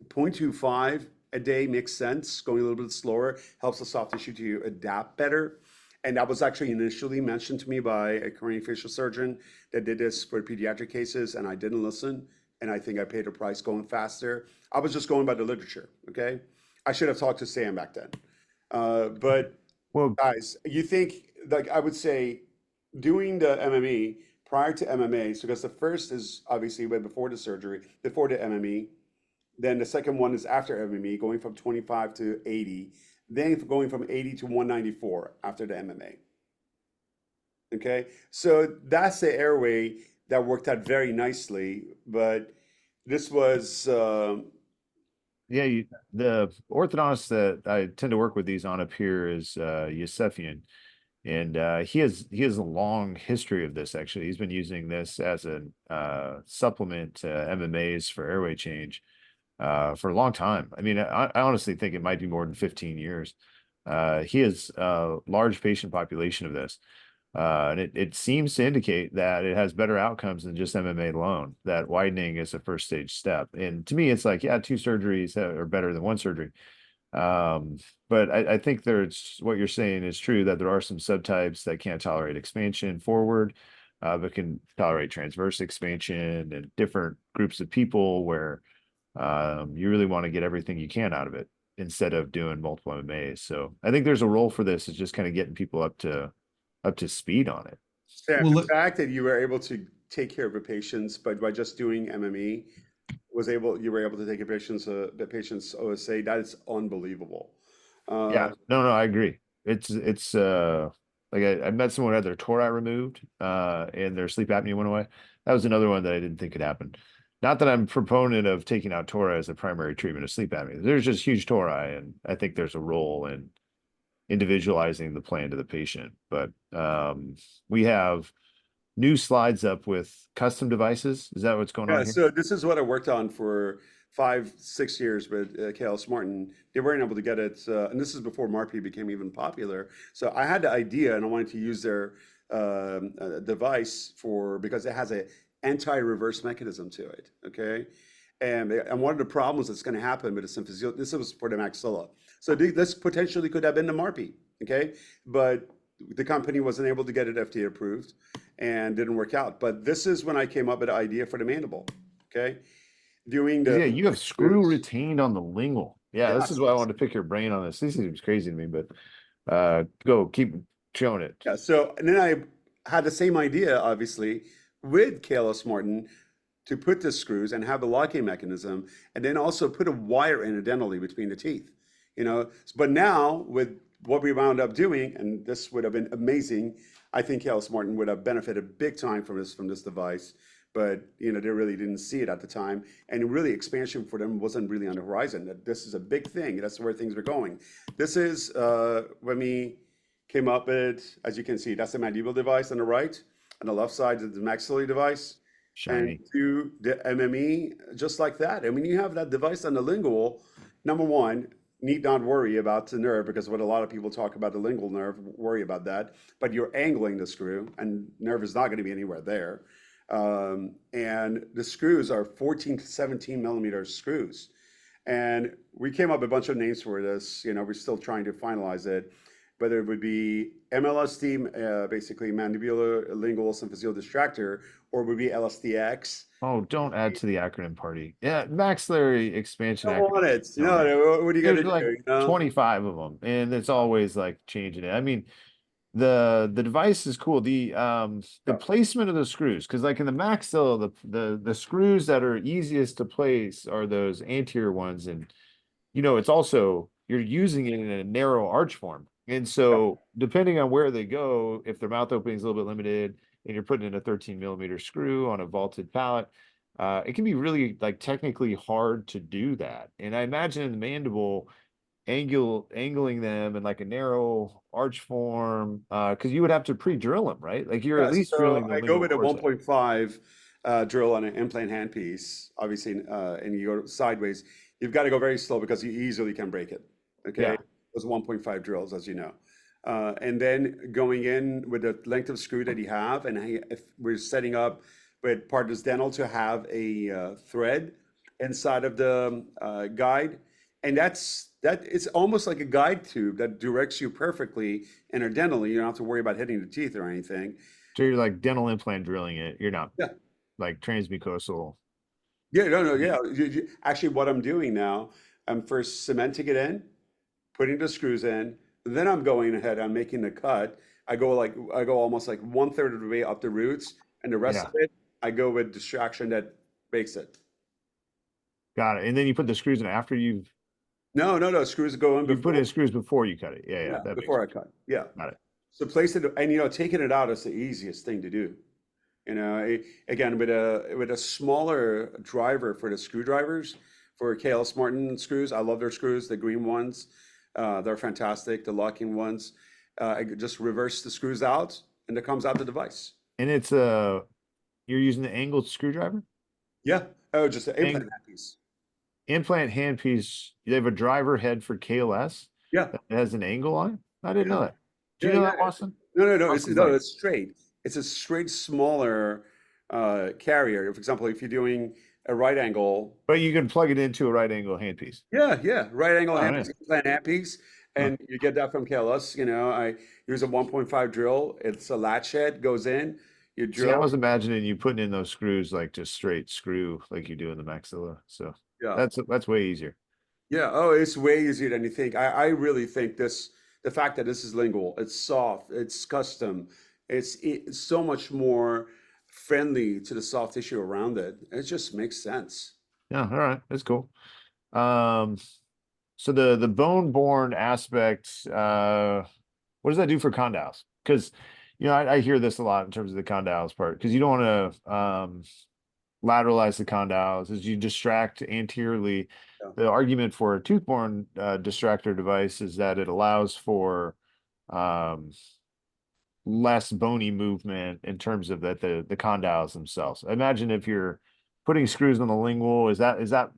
[SPEAKER 3] 0.25 a day makes sense. Going a little bit slower helps the soft tissue to adapt better. And that was actually initially mentioned to me by a craniofacial surgeon that did this for pediatric cases, and I didn't listen. And I think I paid a price going faster. I was just going by the literature, okay? I should have talked to Sam back then. But
[SPEAKER 2] Well,
[SPEAKER 3] guys, you think, like I would say, doing the MME prior to MMA. So because the first is obviously way before the surgery, before the MME. Then the second one is after MME, going from 25 to 80. Then going from 80 to 194 after the MMA. Okay, so that's the airway that worked out very nicely. But this was,
[SPEAKER 2] Yeah, the orthodontist that I tend to work with these on up here is Yosefian, and he has a long history of this. Actually, he's been using this as a supplement to MMAs for airway change for a long time. I mean, I honestly think it might be more than 15 years. He has a large patient population of this. And it seems to indicate that it has better outcomes than just MMA alone, that widening is a first stage step. And to me, it's like, yeah, two surgeries are better than one surgery. Um, but I think there's what you're saying is true, that there are some subtypes that can't tolerate expansion forward, but can tolerate transverse expansion, and different groups of people where you really want to get everything you can out of it instead of doing multiple MMAs. So I think there's a role for this, is just kind of getting people up to speed on it.
[SPEAKER 3] Sam,
[SPEAKER 1] Well,
[SPEAKER 3] the
[SPEAKER 1] look,
[SPEAKER 3] fact that you were able to take care of the patients, but by just doing MME, you were able to take the patient's OSA. That is unbelievable.
[SPEAKER 2] Yeah, no, I agree. It's like I met someone who had their tori removed, and their sleep apnea went away. That was another one that I didn't think could happen. Not that I'm a proponent of taking out tori as a primary treatment of sleep apnea. There's just huge tori, and I think there's a role in individualizing the plan to the patient. But we have new slides up with custom devices. Is that what's going
[SPEAKER 3] Yeah,
[SPEAKER 2] on here?
[SPEAKER 3] so this is what I worked on for 5, 6 years with KL Martin. They weren't able to get it, and this is before Marpi became even popular. So I had the idea, and I wanted to use their device because it has a anti-reverse mechanism to it. Okay, and one of the problems that's going to happen with the symphyseal, this was for the maxilla. So this potentially could have been the Marpi. Okay, but the company wasn't able to get it FDA approved and didn't work out. But this is when I came up with the idea for the mandible. Okay, doing
[SPEAKER 2] 'Cause,
[SPEAKER 3] the
[SPEAKER 2] yeah, you have screw
[SPEAKER 3] screws.
[SPEAKER 2] retained on the lingual. Yeah, this is
[SPEAKER 3] Yes.
[SPEAKER 2] why I wanted to pick your brain on this. This seems crazy to me, but go keep showing it.
[SPEAKER 3] Yeah. So and then I had the same idea, obviously, with Kalos Martin to put the screws and have a locking mechanism, and then also put a wire in dentally between the teeth. You know, but now with what we wound up doing, and this would have been amazing. I think Kalos Martin would have benefited big time from this device, but you know they really didn't see it at the time, and really expansion for them wasn't really on the horizon. That this is a big thing. That's where things were going. This is when we came up with, as you can see, that's the mandible device on the right. On the left side is the maxillary device. And
[SPEAKER 2] Shiny.
[SPEAKER 3] do the MME just like that. And when you have that device on the lingual, number one, need not worry about the nerve, because what a lot of people talk about the lingual nerve, worry about that. But you're angling the screw, and nerve is not going to be anywhere there. And the screws are 14 to 17 millimeter screws. And we came up with a bunch of names for this. You know, we're still trying to finalize it. Whether it would be MLSD, basically mandibular lingual symphyseal distractor, or it would be LSDX.
[SPEAKER 2] Oh, don't add to the acronym party. Yeah, maxillary expansion
[SPEAKER 3] I don't want
[SPEAKER 2] acronym.
[SPEAKER 3] it.
[SPEAKER 2] No,
[SPEAKER 3] No, what are you
[SPEAKER 2] there's
[SPEAKER 3] gonna do?
[SPEAKER 2] like
[SPEAKER 3] You know?
[SPEAKER 2] 25 of them, and it's always like changing it. I mean, the device is cool. The
[SPEAKER 3] Yeah.
[SPEAKER 2] placement of the screws, because like in the maxilla, the screws that are easiest to place are those anterior ones, and it's also you're using it in a narrow arch form. And so depending on where they go, if their mouth opening is a little bit limited and you're putting in a 13 millimeter screw on a vaulted palate, it can be really like technically hard to do that. And I imagine in the mandible, angling them in like a narrow arch form, because you would have to pre-drill them, right? Like you're at
[SPEAKER 3] Yeah,
[SPEAKER 2] least
[SPEAKER 3] so
[SPEAKER 2] drilling the
[SPEAKER 3] I go
[SPEAKER 2] lingual
[SPEAKER 3] with a
[SPEAKER 2] corset.
[SPEAKER 3] 1.5 drill on an implant handpiece, obviously, and you go sideways. You've got to go very slow because you easily can break it. Okay,
[SPEAKER 2] Yeah.
[SPEAKER 3] those 1.5 drills, as you know. And then going in with the length of screw that you have, and if we're setting up with Partners Dental to have a thread inside of the guide, and that it's almost like a guide tube that directs you perfectly interdentally. You don't have to worry about hitting the teeth or anything.
[SPEAKER 2] So you're like dental implant drilling it. You're not
[SPEAKER 3] Yeah,
[SPEAKER 2] like transmucosal.
[SPEAKER 3] yeah, no, yeah. Actually, what I'm doing now, I'm first cementing it in, putting the screws in, then I'm going ahead, I'm making the cut. I go almost like 1/3 of the way up the roots, and the rest
[SPEAKER 2] Yeah.
[SPEAKER 3] of it, I go with distraction that makes it.
[SPEAKER 2] Got it. And then you put the screws in after
[SPEAKER 3] No, screws go in
[SPEAKER 2] you put
[SPEAKER 3] before.
[SPEAKER 2] in screws before you cut it. Yeah, yeah,
[SPEAKER 3] Yeah,
[SPEAKER 2] that makes
[SPEAKER 3] before I
[SPEAKER 2] sense.
[SPEAKER 3] cut. Yeah.
[SPEAKER 2] Got it.
[SPEAKER 3] So place it, and taking it out is the easiest thing to do. Again, with a smaller driver for the screwdrivers for KLS Martin screws. I love their screws, the green ones. They're fantastic. The locking ones. I could just reverse the screws out, and it comes out the device.
[SPEAKER 2] And it's you're using the angled screwdriver?
[SPEAKER 3] Yeah. Oh, just an implant
[SPEAKER 2] Ang
[SPEAKER 3] piece.
[SPEAKER 2] implant handpiece. They have a driver head for KLS
[SPEAKER 3] Yeah.
[SPEAKER 2] that has an angle on it. I didn't
[SPEAKER 3] Yeah.
[SPEAKER 2] know that. Do you
[SPEAKER 3] Yeah.
[SPEAKER 2] know
[SPEAKER 3] Yeah.
[SPEAKER 2] that, Watson?
[SPEAKER 3] No.
[SPEAKER 2] Watson's
[SPEAKER 3] No.
[SPEAKER 2] like,
[SPEAKER 3] It's straight. It's a straight, smaller carrier. For example, if you're doing a right angle.
[SPEAKER 2] but you can plug it into a right angle handpiece.
[SPEAKER 3] Yeah, right angle
[SPEAKER 2] Oh,
[SPEAKER 3] handpiece,
[SPEAKER 2] yeah.
[SPEAKER 3] implant handpiece,
[SPEAKER 2] Huh.
[SPEAKER 3] and you get that from KLS. I use a 1.5 drill. It's a latch head, goes in, you
[SPEAKER 2] See, I
[SPEAKER 3] drill.
[SPEAKER 2] was imagining you putting in those screws like just straight screw like you do in the maxilla. So
[SPEAKER 3] Yeah,
[SPEAKER 2] that's way easier.
[SPEAKER 3] yeah. Oh, it's way easier than you think. I really think the fact that this is lingual, it's soft, it's custom, it's so much more friendly to the soft tissue around it. It just makes sense.
[SPEAKER 2] Yeah, all right, that's cool. Um, so the bone borne aspect, what does that do for condyles? Because I hear this a lot in terms of the condyles part, because you don't want to lateralize the condyles as you distract anteriorly.
[SPEAKER 3] Yeah.
[SPEAKER 2] The argument for a tooth-borne distractor device is that it allows for um, less bony movement in terms of the condyles themselves. Imagine if you're putting screws on the lingual, is that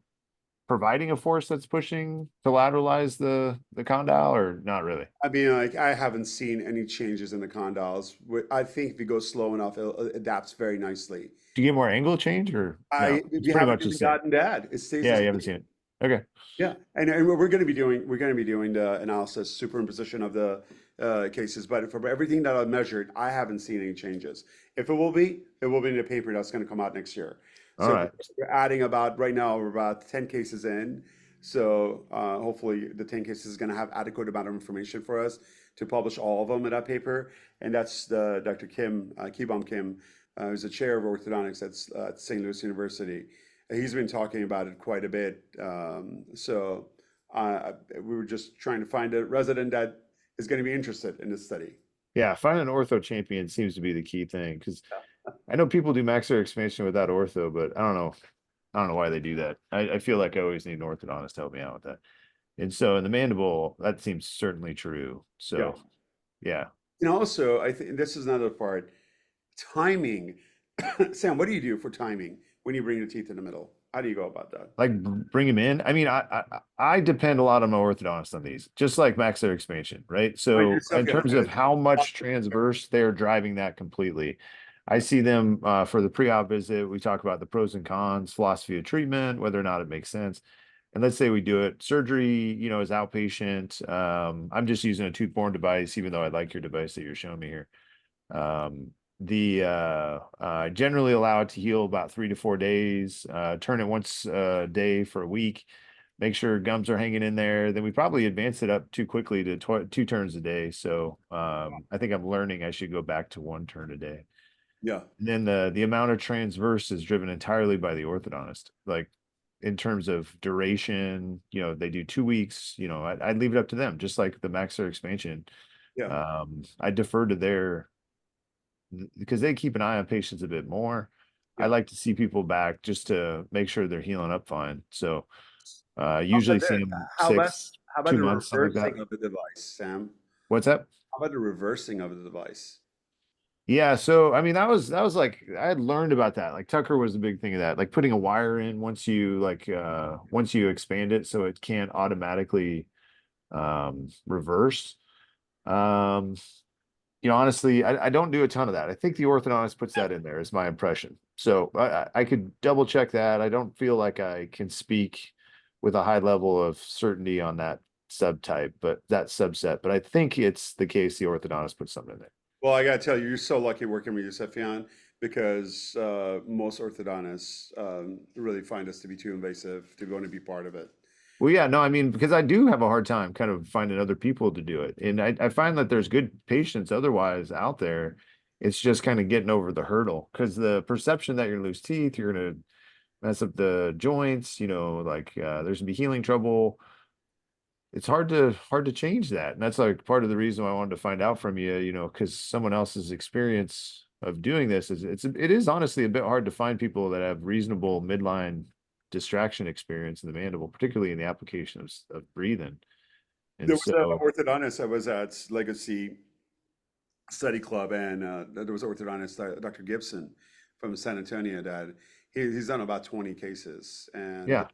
[SPEAKER 2] providing a force that's pushing to lateralize the condyle or not really?
[SPEAKER 3] I mean, like I haven't seen any changes in the condyles. I think if you go slow enough, it adapts very nicely.
[SPEAKER 2] Do you get more angle change or no? It's
[SPEAKER 3] We
[SPEAKER 2] pretty
[SPEAKER 3] haven't
[SPEAKER 2] much the
[SPEAKER 3] even
[SPEAKER 2] same.
[SPEAKER 3] gotten that. It stays the
[SPEAKER 2] Yeah, you haven't
[SPEAKER 3] same.
[SPEAKER 2] seen it. Okay.
[SPEAKER 3] Yeah, and we're going to be doing the analysis, superimposition of the cases. But from everything that I've measured, I haven't seen any changes. If it will be in the paper that's going to come out next year.
[SPEAKER 2] All
[SPEAKER 3] So
[SPEAKER 2] right.
[SPEAKER 3] we're adding about right now we're about 10 cases in. So hopefully the 10 cases is going to have adequate amount of information for us to publish all of them in that paper. And that's Dr. Kim Kibam Kim, who's the chair of orthodontics at St. Louis University. He's been talking about it quite a bit. So we were just trying to find a resident that is going to be interested in this study.
[SPEAKER 2] Yeah, finding an ortho champion seems to be the key thing because I know people do maxillary expansion without ortho, but I don't know. I don't know why they do that. I feel like I always need an orthodontist to help me out with that. And so in the mandible, that seems certainly true.
[SPEAKER 3] Yeah.
[SPEAKER 2] So yeah.
[SPEAKER 3] And also, I think this is another part, timing. Sam, what do you do for timing when you bring the teeth in the middle? How do you go about that?
[SPEAKER 2] Like bring him in. I mean, I depend a lot on my orthodontist on these, just like maxillary expansion, right? So in terms of how much transverse they're driving that completely, I see them for the pre-op visit. We talk about the pros and cons, philosophy of treatment, whether or not it makes sense. And let's say we do it surgery, is outpatient. I'm just using a tooth-borne device, even though I like your device that you're showing me here. Generally allow it to heal about 3 to 4 days, turn it once a day for a week, make sure gums are hanging in there. Then we probably advance it up too quickly to 2 turns a day. So I think I'm learning I should go back to 1 turn a day.
[SPEAKER 3] Yeah.
[SPEAKER 2] And then the amount of transverse is driven entirely by the orthodontist. Like in terms of duration, they do 2 weeks, I'd leave it up to them, just like the maxillary expansion.
[SPEAKER 3] Yeah.
[SPEAKER 2] I defer to their because they keep an eye on patients a bit more. I
[SPEAKER 3] Yeah.
[SPEAKER 2] like to see people back just to make sure they're healing up fine. So
[SPEAKER 3] How
[SPEAKER 2] usually
[SPEAKER 3] about
[SPEAKER 2] see
[SPEAKER 3] this?
[SPEAKER 2] them
[SPEAKER 3] How about
[SPEAKER 2] 2
[SPEAKER 3] the
[SPEAKER 2] months, something like that.
[SPEAKER 3] reversing of the device, Sam?
[SPEAKER 2] What's that?
[SPEAKER 3] How about the reversing of the device?
[SPEAKER 2] Yeah, so I mean that was like I had learned about that. Like Tucker was the big thing of that, like putting a wire in once you expand it so it can't automatically reverse. Honestly, I don't do a ton of that. I think the orthodontist puts that in there, is my impression. So I could double check that. I don't feel like I can speak with a high level of certainty on that subtype, but that subset. But I think it's the case the orthodontist puts something in there.
[SPEAKER 3] Well, I got to tell you, you're so lucky working with Yusefian because most orthodontists really find us to be too invasive to want to be part of it.
[SPEAKER 2] Well, yeah, no, I mean, because I do have a hard time kind of finding other people to do it. And I find that there's good patients otherwise out there. It's just kind of getting over the hurdle because the perception that you're gonna lose teeth, you're gonna mess up the joints, like there's gonna be healing trouble. It's hard to change that. And that's like part of the reason why I wanted to find out from you, because someone else's experience of doing this it is honestly a bit hard to find people that have reasonable midline distraction experience in the mandible, particularly in the application of breathing.
[SPEAKER 3] There
[SPEAKER 2] And
[SPEAKER 3] was an
[SPEAKER 2] so,
[SPEAKER 3] orthodontist I was at Legacy Study Club, and there was an orthodontist, Dr. Gibson from San Antonio, that he's done about 20 cases, and
[SPEAKER 2] yeah,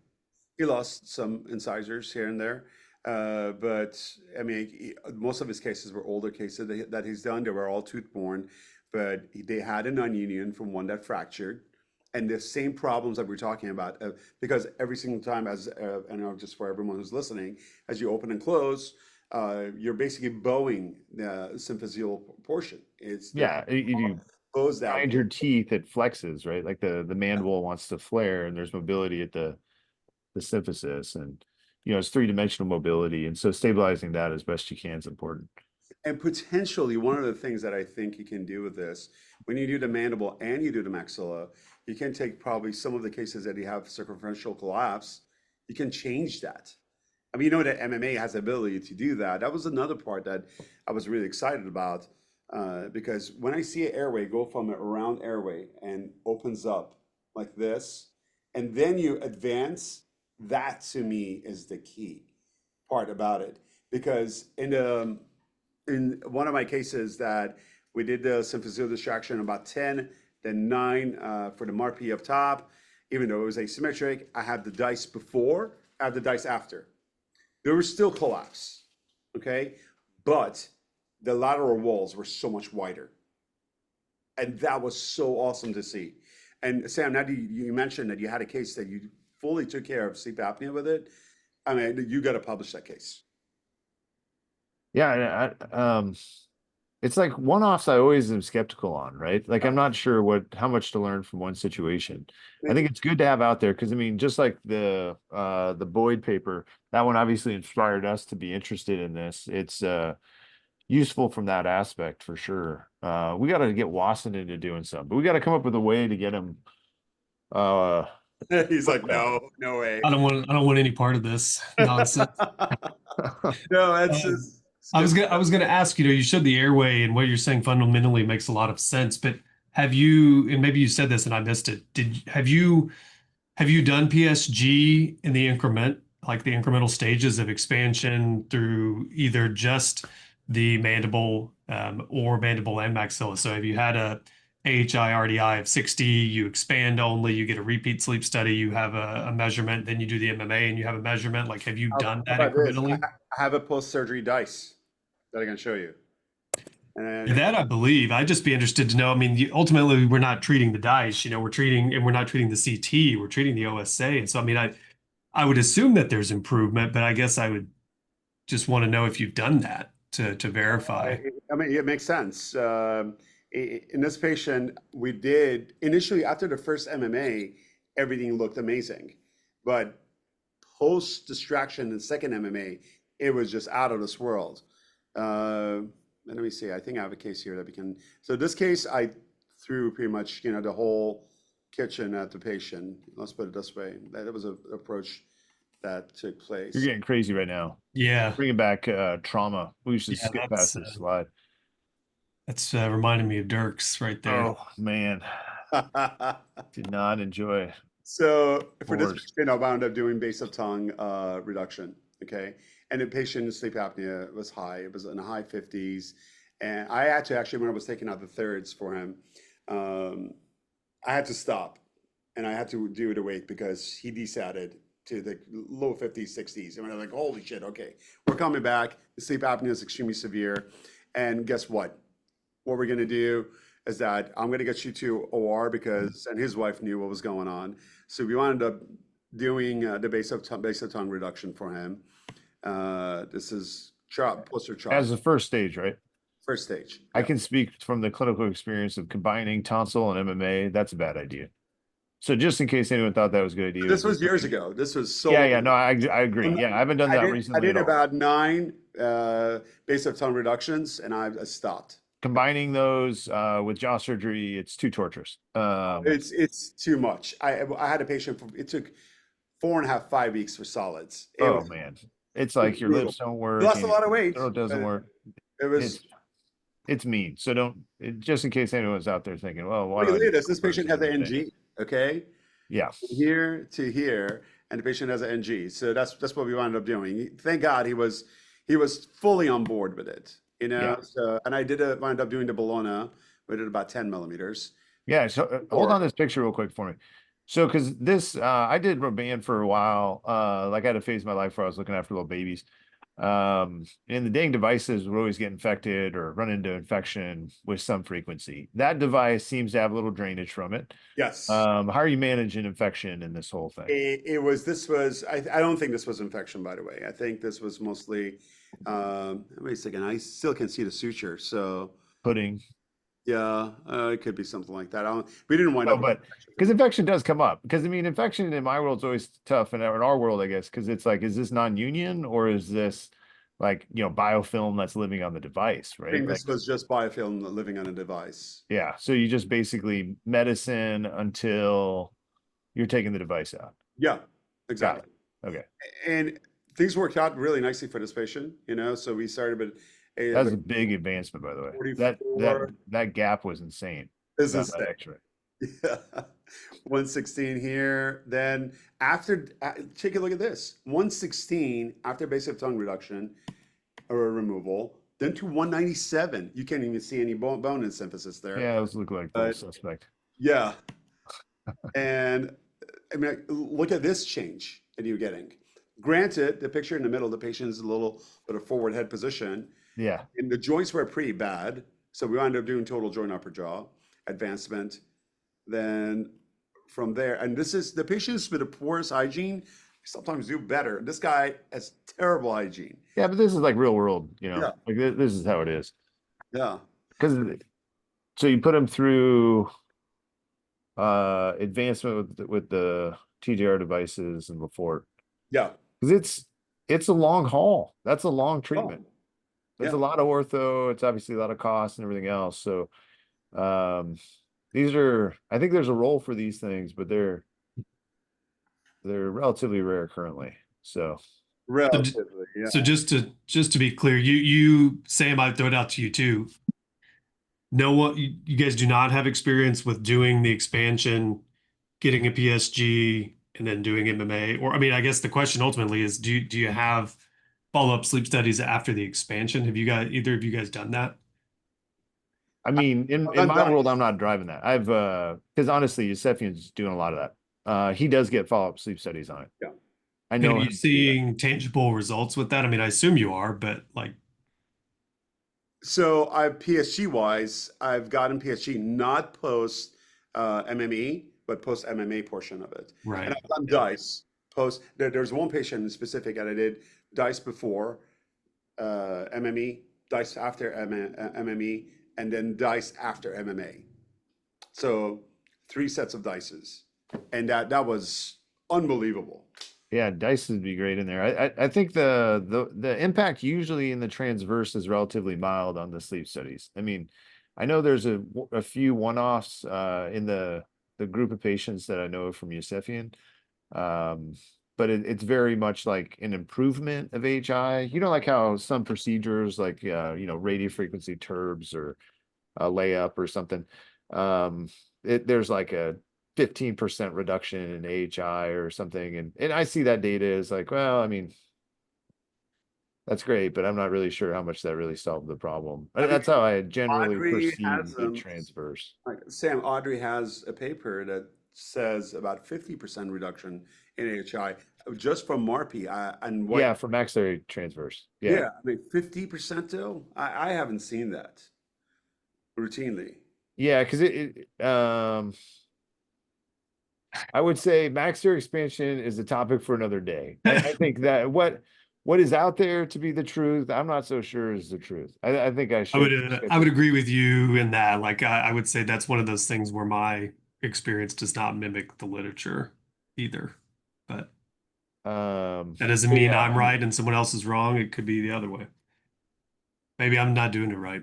[SPEAKER 3] he lost some incisors here and there. But I mean, most of his cases were older cases that he's done. They were all tooth-borne, but they had a non-union from one that fractured. And the same problems that we're talking about, because every single time, I know just for everyone who's listening, as you open and close, you're basically bowing the symphyseal portion. It's the
[SPEAKER 2] yeah. If you
[SPEAKER 3] closed out.
[SPEAKER 2] grind your teeth, it flexes, right? Like the mandible wants to flare, and there's mobility at the symphysis, and it's three-dimensional mobility, and so stabilizing that as best you can is important.
[SPEAKER 3] And potentially, one of the things that I think you can do with this, when you do the mandible and you do the maxilla, you can take probably some of the cases that you have circumferential collapse, you can change that. I mean, that MMA has the ability to do that. That was another part that I was really excited about, because when I see an airway go from a round airway and opens up like this, and then you advance, that to me is the key part about it. Because in one of my cases that we did the symphyseal distraction about 10, then 9 for the MARPE up top. Even though it was asymmetric, I had the dice before, I had the dice after. There was still collapse, okay? But the lateral walls were so much wider. And that was so awesome to see. And Sam, now you mentioned that you had a case that you fully took care of sleep apnea with it. I mean, you got to publish that case.
[SPEAKER 2] Yeah, it's like one-offs I always am skeptical on, right? Like I'm not sure how much to learn from one situation. I think it's good to have out there because I mean, just like the Boyd paper, that one obviously inspired us to be interested in this. It's useful from that aspect for sure. We got to get Wasson into doing something, but we got to come up with a way to get him.
[SPEAKER 3] He's like, no, no way.
[SPEAKER 1] I don't want any part of this nonsense.
[SPEAKER 3] No, that's
[SPEAKER 1] Um,
[SPEAKER 3] just it's
[SPEAKER 1] I was
[SPEAKER 3] good
[SPEAKER 1] gonna I
[SPEAKER 3] stuff.
[SPEAKER 1] was gonna ask, you showed the airway and what you're saying fundamentally makes a lot of sense, but have you, and maybe you said this and I missed it, have you done PSG in the like the incremental stages of expansion through either just the mandible or mandible and maxilla? So have you had a AHI RDI of 60, you expand only, you get a repeat sleep study, you have a measurement, then you do the MMA and you have a measurement. Like, have you done
[SPEAKER 3] How
[SPEAKER 1] that
[SPEAKER 3] about this?
[SPEAKER 1] incrementally?
[SPEAKER 3] I have a post-surgery dice that I can show you.
[SPEAKER 1] Yeah,
[SPEAKER 3] And
[SPEAKER 1] that I believe. I'd just be interested to know. I mean, ultimately, we're not treating the dice, we're not treating the CT, we're treating the OSA. And so, I mean, I would assume that there's improvement, but I guess I would just want to know if you've done that to verify.
[SPEAKER 3] I mean, it makes sense. In this patient, we did initially after the first MMA, everything looked amazing, but post distraction and second MMA, it was just out of this world. Let me see. I think I have a case here that we can. So this case, I threw pretty much the whole kitchen at the patient. Let's put it this way. That was an approach that took
[SPEAKER 2] You're
[SPEAKER 3] place.
[SPEAKER 2] getting crazy right now.
[SPEAKER 1] Yeah,
[SPEAKER 2] Bringing back trauma. We should
[SPEAKER 1] yeah,
[SPEAKER 2] skip past this slide.
[SPEAKER 1] that's reminding me of Dirks right there.
[SPEAKER 2] Oh man, did not enjoy.
[SPEAKER 3] So for this
[SPEAKER 2] Force.
[SPEAKER 3] patient, I wound up doing base of tongue reduction. Okay, and the patient's sleep apnea was high. It was in the high 50s, and I had to actually, when I was taking out the thirds for him, I had to stop, and I had to do the weight because he desatted to the low 50s, 60s. And I was like, holy shit, okay, we're coming back. The sleep apnea is extremely severe. And guess what? What we're going to do is that I'm going to get you to OR because, and his wife knew what was going on. So we wound up doing the base of tongue reduction for him. This is poster chart,
[SPEAKER 2] As the first stage, right?
[SPEAKER 3] first stage.
[SPEAKER 2] I
[SPEAKER 3] Yeah.
[SPEAKER 2] can speak from the clinical experience of combining tonsil and MMA. That's a bad idea. So just in case anyone thought that was a good idea.
[SPEAKER 3] This was years ago. This was so
[SPEAKER 2] Yeah,
[SPEAKER 3] long
[SPEAKER 2] yeah,
[SPEAKER 3] ago.
[SPEAKER 2] no, I agree. Yeah, I haven't done that
[SPEAKER 3] I
[SPEAKER 2] recently
[SPEAKER 3] did
[SPEAKER 2] at all.
[SPEAKER 3] about 9 base of tongue reductions, and I stopped.
[SPEAKER 2] combining those with jaw surgery, it's too torturous.
[SPEAKER 3] It's too much. I had a patient it took 4.5, 5 weeks for solids. It
[SPEAKER 2] Oh
[SPEAKER 3] was
[SPEAKER 2] man, it's like your
[SPEAKER 3] brutal.
[SPEAKER 2] lips don't
[SPEAKER 3] He
[SPEAKER 2] work
[SPEAKER 3] lost a
[SPEAKER 2] and
[SPEAKER 3] lot of
[SPEAKER 2] your
[SPEAKER 3] weight,
[SPEAKER 2] throat doesn't
[SPEAKER 3] but
[SPEAKER 2] work.
[SPEAKER 3] it was.
[SPEAKER 2] It's mean. So just in case anyone's out there thinking, well, why do I
[SPEAKER 3] Look
[SPEAKER 2] do
[SPEAKER 3] at this. This
[SPEAKER 2] jaw
[SPEAKER 3] patient has
[SPEAKER 2] surgery
[SPEAKER 3] an
[SPEAKER 2] every day?
[SPEAKER 3] NG. Okay,
[SPEAKER 2] Yeah,
[SPEAKER 3] here to here, and the patient has an NG. So that's what we wound up doing. Thank God he was fully on board with it.
[SPEAKER 2] yeah,
[SPEAKER 3] So and I did wind up doing the Bologna. We did about 10 millimeters.
[SPEAKER 2] yeah. So hold
[SPEAKER 3] Or
[SPEAKER 2] on this picture real quick for me. So because this, I did band for a while. Like I had a phase of my life where I was looking after little babies. And the dang devices would always get infected or run into infection with some frequency. That device seems to have a little drainage from it.
[SPEAKER 3] yes.
[SPEAKER 2] How are you managing infection in this whole thing?
[SPEAKER 3] I don't think this was infection, by the way. I think this was mostly, wait a second, I still can see the suture. So
[SPEAKER 2] Pudding.
[SPEAKER 3] yeah, it could be something like that. We didn't wind
[SPEAKER 2] No,
[SPEAKER 3] up with
[SPEAKER 2] but because infection does come up. Because I mean, infection in my world is always tough, and in our world, I guess, because it's like, is this non-union or is this like biofilm that's living on the device,
[SPEAKER 3] I
[SPEAKER 2] right?
[SPEAKER 3] think
[SPEAKER 2] Like,
[SPEAKER 3] this was just biofilm living on a device.
[SPEAKER 2] yeah. So you just basically medicine until you're taking the device out.
[SPEAKER 3] Yeah,
[SPEAKER 2] Got
[SPEAKER 3] exactly.
[SPEAKER 2] it. Okay.
[SPEAKER 3] And things worked out really nicely for this patient, So we started with
[SPEAKER 2] That's
[SPEAKER 3] a
[SPEAKER 2] a big advancement, by the way. That that
[SPEAKER 3] 44.
[SPEAKER 2] that gap was insane.
[SPEAKER 3] This
[SPEAKER 2] That,
[SPEAKER 3] is
[SPEAKER 2] that X-ray.
[SPEAKER 3] Yeah. 116 here. Then after, take a look at this. 116 after basic tongue reduction or removal, then to 197. You can't even see any bone in symphysis there.
[SPEAKER 2] Yeah, those look like
[SPEAKER 3] But
[SPEAKER 2] little suspect.
[SPEAKER 3] yeah. And I mean, look at this change that you're getting. Granted, the picture in the middle, the patient is a little bit of forward head position,
[SPEAKER 2] Yeah.
[SPEAKER 3] and the joints were pretty bad. So we wound up doing total joint upper jaw advancement. Then from there, and this is the patients with the poorest hygiene sometimes do better. This guy has terrible hygiene.
[SPEAKER 2] Yeah, but this is like real world,
[SPEAKER 3] Yeah,
[SPEAKER 2] like this is how it is.
[SPEAKER 3] yeah,
[SPEAKER 2] Because so you put them through advancement with the TJR devices and Lefort.
[SPEAKER 3] yeah.
[SPEAKER 2] Because it's a long haul. That's a long
[SPEAKER 3] Oh,
[SPEAKER 2] treatment. There's a
[SPEAKER 3] yeah.
[SPEAKER 2] lot of ortho. It's obviously a lot of cost and everything else. So um I think there's a role for these things, but they're relatively rare currently. So
[SPEAKER 1] So,
[SPEAKER 3] Relatively, yeah.
[SPEAKER 1] so just to be clear, you Sam, I throw it out to you too. No one, you guys do not have experience with doing the expansion, getting a PSG, and then doing MMA. Or I mean, I guess the question ultimately is, do you have follow-up sleep studies after the expansion? Have you guys either of you guys done that?
[SPEAKER 2] I mean,
[SPEAKER 3] I've
[SPEAKER 2] in
[SPEAKER 3] done
[SPEAKER 2] my world,
[SPEAKER 3] dice.
[SPEAKER 2] I'm not driving that. I've because honestly, Yusefian's doing a lot of that. He does get follow-up sleep studies on it.
[SPEAKER 3] Yeah.
[SPEAKER 2] I
[SPEAKER 1] And are
[SPEAKER 2] know
[SPEAKER 1] you
[SPEAKER 2] him to do that.
[SPEAKER 1] seeing tangible results with that? I mean, I assume you are, but like,
[SPEAKER 3] So I PSG wise, I've gotten PSG not post MME, but post MMA portion of it. And
[SPEAKER 1] right.
[SPEAKER 3] I've done
[SPEAKER 1] Yeah.
[SPEAKER 3] dice post. There's one patient in specific that I did dice before MME, dice after MME, and then dice after MMA. So 3 sets of dices, and that was unbelievable.
[SPEAKER 2] Yeah, dice would be great in there. I think the impact usually in the transverse is relatively mild on the sleep studies. I mean, I know there's a few one-offs in the group of patients that I know from Yusefian. But it's very much like an improvement of HI. Like how some procedures like radio frequency turbs or a layup or something. There's like a 15% reduction in AHI or something. And I see that data as like, well, I mean, that's great, but I'm not really sure how much that really solved the problem.
[SPEAKER 3] I mean,
[SPEAKER 2] That's how I generally
[SPEAKER 3] Audrey
[SPEAKER 2] perceive
[SPEAKER 3] has
[SPEAKER 2] the transverse.
[SPEAKER 3] like Sam. Audrey has a paper that says about 50% reduction in AHI just from MARPI. And what?
[SPEAKER 2] Yeah, for maxillary transverse.
[SPEAKER 3] Yeah,
[SPEAKER 2] Yeah.
[SPEAKER 3] I mean 50% though. I haven't seen that routinely.
[SPEAKER 2] Yeah, because I would say maxillary expansion is a topic for another day. I think that what is out there to be the truth, I'm not so sure is the truth. I think I
[SPEAKER 1] I would
[SPEAKER 2] should
[SPEAKER 1] uh, I would agree with you in that. Like, I would say that's one of those things where my experience does not mimic the literature either. But that doesn't
[SPEAKER 2] but
[SPEAKER 1] mean
[SPEAKER 2] yeah,
[SPEAKER 1] I'm right and someone else is wrong. It could be the other way. Maybe I'm not doing it right.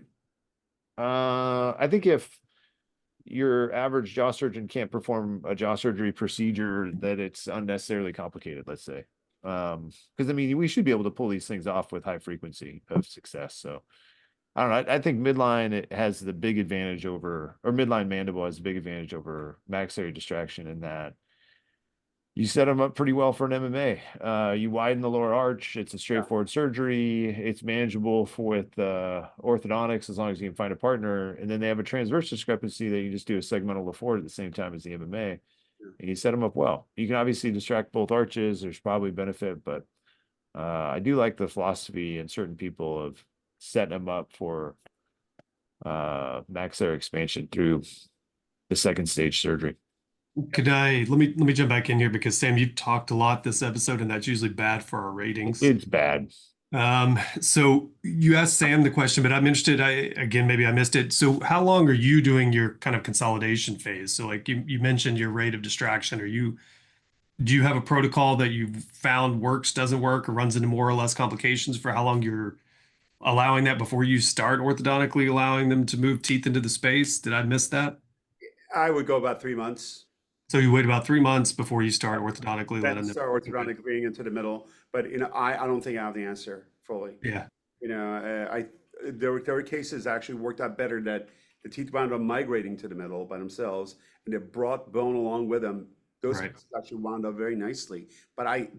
[SPEAKER 2] I think if your average jaw surgeon can't perform a jaw surgery procedure, that it's unnecessarily complicated, let's say. Because I mean, we should be able to pull these things off with high frequency of success. So I don't know. I think midline it has the big advantage over, or midline mandible has a big advantage over maxillary distraction in that you set them up pretty well for an MMA. You widen the lower arch. It's a straightforward surgery. It's manageable with orthodontics as long as you can find a partner. And then they have a transverse discrepancy that you just do a segmental LaFord at the same time as the MMA, and you set them up well. You can obviously distract both arches. There's probably benefit, but I do like the philosophy in certain people of setting them up for maxillary expansion through the second stage surgery.
[SPEAKER 1] Let me jump back in here because Sam, you've talked a lot this episode, and that's usually bad for our ratings.
[SPEAKER 2] It's bad.
[SPEAKER 1] So you asked Sam the question, but I'm interested. Again, maybe I missed it. So how long are you doing your kind of consolidation phase? So like you mentioned your rate of distraction. Do you have a protocol that you've found works, doesn't work, or runs into more or less complications for how long you're allowing that before you start orthodontically allowing them to move teeth into the space? Did I miss that?
[SPEAKER 3] I would go about 3 months.
[SPEAKER 1] So you wait about 3 months before you start orthodontically
[SPEAKER 3] Then
[SPEAKER 1] letting them.
[SPEAKER 3] start orthodontic being into the middle. But I don't think I have the answer fully.
[SPEAKER 1] Yeah,
[SPEAKER 3] There were cases actually worked out better that the teeth wound up migrating to the middle by themselves, and they brought bone along with them. Those
[SPEAKER 1] right.
[SPEAKER 3] cases actually wound up very nicely. But I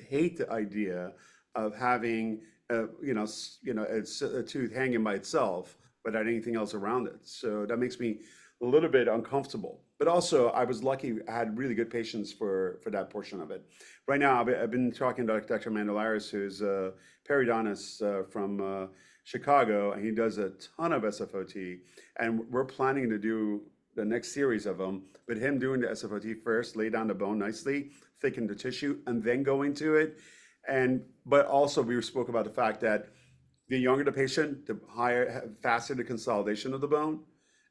[SPEAKER 3] hate the idea of having it's a tooth hanging by itself without anything else around it. So that makes me a little bit uncomfortable. But also, I was lucky; I had really good patients for that portion of it. Right now, I've been talking to Dr. Mandelaris, who's a periodontist from Chicago, and he does a ton of SFOT. And we're planning to do the next series of them, but him doing the SFOT first, lay down the bone nicely, thicken the tissue, and then go into it. But also, we spoke about the fact that the younger the patient, the faster the consolidation of the bone,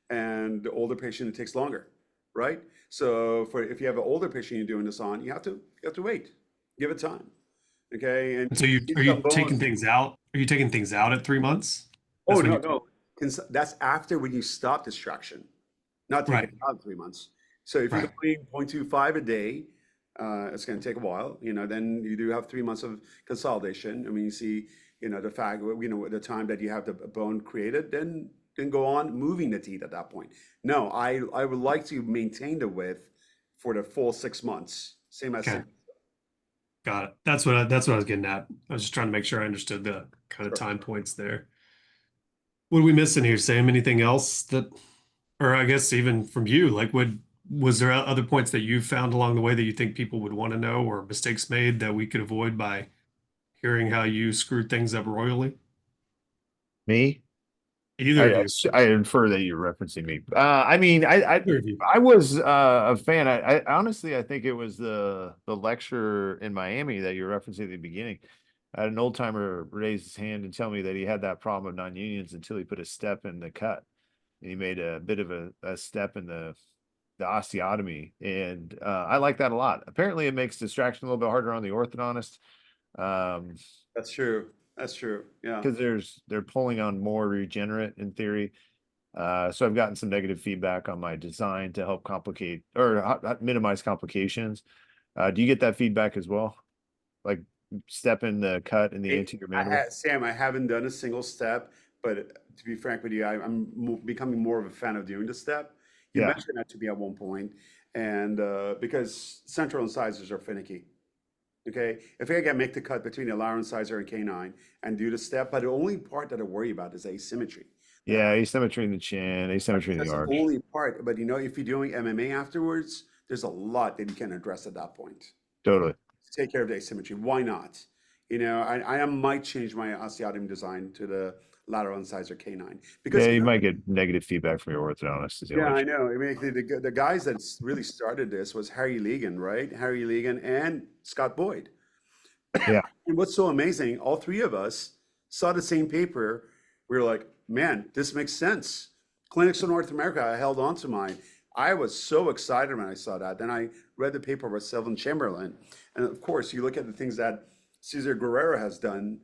[SPEAKER 3] and the older patient, it takes longer, right? So if you have an older patient you're doing this on, you have to wait, give it time, okay? And
[SPEAKER 1] And so are you taking things out? Are you taking things out at 3 months?
[SPEAKER 3] oh
[SPEAKER 1] That's when
[SPEAKER 3] no,
[SPEAKER 1] you,
[SPEAKER 3] no, that's after when you stop distraction, not taking
[SPEAKER 1] right,
[SPEAKER 3] it out in 3 months. So if you're
[SPEAKER 1] right.
[SPEAKER 3] doing 0.25 a day, it's going to take a while, then you do have 3 months of consolidation. I mean, you see, the fact, the time that you have the bone created, then go on moving the teeth at that point. No, I would like to maintain the width for the full 6 months, same as
[SPEAKER 1] Okay, got it. That's what I was getting at. I was just trying to make sure I understood the kind of
[SPEAKER 3] sure.
[SPEAKER 1] time points there. What are we missing here, Sam? Anything else or I guess even from you, like was there other points that you found along the way that you think people would want to know or mistakes made that we could avoid by hearing how you screwed things up royally?
[SPEAKER 2] Me?
[SPEAKER 1] Either of you.
[SPEAKER 2] I infer that you're referencing me. I mean,
[SPEAKER 1] Either of you.
[SPEAKER 2] I was a fan. I honestly, I think it was the lecture in Miami that you're referencing at the beginning. I had an old timer raise his hand and tell me that he had that problem of non-unions until he put a step in the cut. And he made a bit of a step in the osteotomy, and I like that a lot. Apparently, it makes distraction a little bit harder on the orthodontist. Um,
[SPEAKER 3] That's true. That's true. Yeah.
[SPEAKER 2] because they're pulling on more regenerate in theory. So I've gotten some negative feedback on my design to help complicate or minimize complications. Do you get that feedback as well? Like step in the cut in the anterior mandible?
[SPEAKER 3] Sam, I haven't done a single step, but to be frank with you, I'm becoming more of a fan of doing the step. You
[SPEAKER 2] Yeah.
[SPEAKER 3] mentioned that to me at one point, and because central incisors are finicky. Okay, if I can make the cut between the lateral incisor and canine and do the step, but the only part that I worry about is asymmetry.
[SPEAKER 2] Yeah, asymmetry in the chin, asymmetry in the
[SPEAKER 3] That's the
[SPEAKER 2] arch.
[SPEAKER 3] only part. But if you're doing MMA afterwards, there's a lot that you can address at that point.
[SPEAKER 2] Totally.
[SPEAKER 3] Take care of the asymmetry. Why not? I might change my osteotomy design to the lateral incisor canine because
[SPEAKER 2] Yeah, you might get negative feedback from your orthodontist. Is the
[SPEAKER 3] yeah,
[SPEAKER 2] only
[SPEAKER 3] I know. I mean, the guys that really started this was Harry Legan, right? Harry Legan and Scott Boyd.
[SPEAKER 2] Yeah.
[SPEAKER 3] And what's so amazing, all three of us saw the same paper. We were like, man, this makes sense. Clinics in North America, I held on to mine. I was so excited when I saw that. Then I read the paper with Selvin Chamberlain. And of course, you look at the things that Cesar Guerrero has done.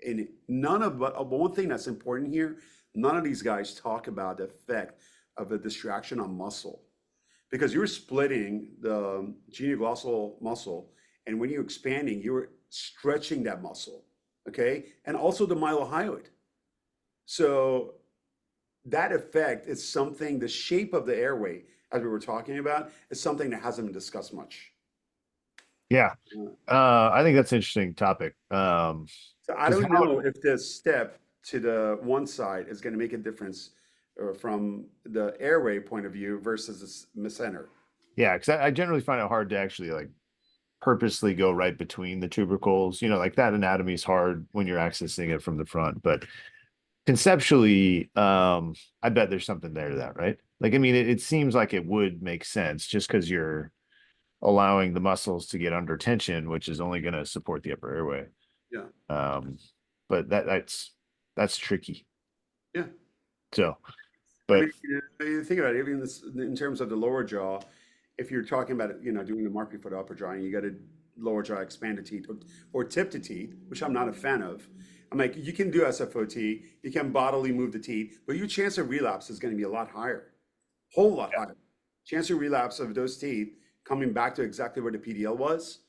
[SPEAKER 3] In none of but one thing that's important here, none of these guys talk about the effect of the distraction on muscle, because you're splitting the genuglossal muscle, and when you're expanding, you're stretching that muscle, okay? And also the mylohyoid. So that effect is something, the shape of the airway, as we were talking about, is something that hasn't been discussed much.
[SPEAKER 2] Yeah. I think that's an interesting topic.
[SPEAKER 3] So I
[SPEAKER 2] 'Cause
[SPEAKER 3] don't
[SPEAKER 2] how,
[SPEAKER 3] know if the step to the one side is going to make a difference from the airway point of view versus the center.
[SPEAKER 2] yeah, because I generally find it hard to actually like purposely go right between the tubercles. Like that anatomy is hard when you're accessing it from the front, but conceptually, I bet there's something there to that, right? Like, I mean, it seems like it would make sense just because you're allowing the muscles to get under tension, which is only going to support the upper airway.
[SPEAKER 3] Yeah.
[SPEAKER 2] But that's tricky.
[SPEAKER 3] Yeah.
[SPEAKER 2] So,
[SPEAKER 3] I
[SPEAKER 2] but
[SPEAKER 3] mean, you think about it, even this, in terms of the lower jaw, if you're talking about, doing the marking for the upper jaw, and you got to lower jaw expanded teeth or tip to teeth, which I'm not a fan of. I'm like, you can do SFOT, you can bodily move the teeth, but your chance of relapse is going to be a lot higher, whole lot higher. Chance of relapse of those teeth coming back to exactly where the PDL was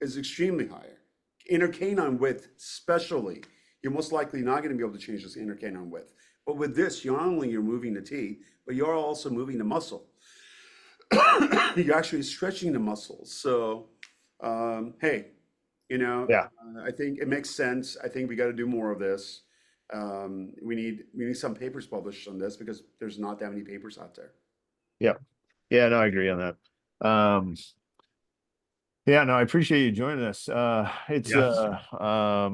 [SPEAKER 3] is extremely higher. Inner canine width, especially, you're most likely not going to be able to change this inner canine width. But with this, you're not only you're moving the teeth, but you're also moving the muscle. You're actually stretching the muscles. So, hey,
[SPEAKER 2] yeah,
[SPEAKER 3] I think it makes sense. I think we got to do more of this. We need some papers published on this because there's not that many papers out there.
[SPEAKER 2] yeah, yeah. No, I agree on that. Yeah, no, I appreciate you joining us. It's
[SPEAKER 1] Yeah.
[SPEAKER 2] I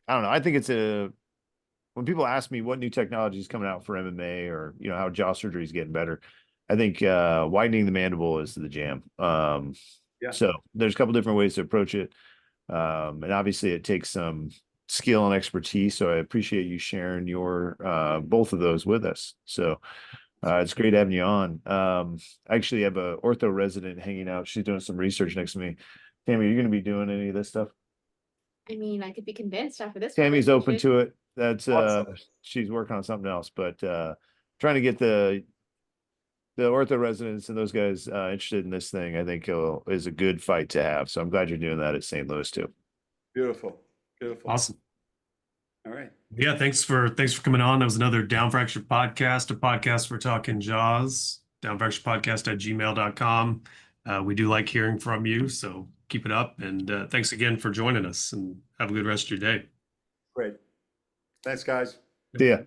[SPEAKER 2] don't know. I think it's when people ask me what new technology is coming out for MMA or how jaw surgery is getting better, I think widening the mandible is the jam.
[SPEAKER 3] Yeah.
[SPEAKER 2] So there's a couple different ways to approach it. And obviously it takes some skill and expertise. So I appreciate you sharing your both of those with us. So it's great having you on. I actually have a ortho resident hanging out. She's doing some research next to me. Tammy, are you going to be doing any of this stuff?
[SPEAKER 4] I mean, I could be convinced after this
[SPEAKER 2] Tammy's open
[SPEAKER 4] conversation.
[SPEAKER 2] to it. That's
[SPEAKER 3] Awesome.
[SPEAKER 2] she's working on something else, but trying to get the ortho residents and those guys interested in this thing, I think is a good fight to have. So I'm glad you're doing that at St. Louis too.
[SPEAKER 3] Beautiful. Beautiful.
[SPEAKER 1] Awesome.
[SPEAKER 3] All right.
[SPEAKER 1] Yeah, thanks for coming on. That was another Down Fracture podcast, a podcast for talking jaws. Downfracturepodcast@gmail.com. We do like hearing from you, so keep it up. And thanks again for joining us, and have a good rest of your day.
[SPEAKER 3] Great. Thanks, guys.
[SPEAKER 2] See ya.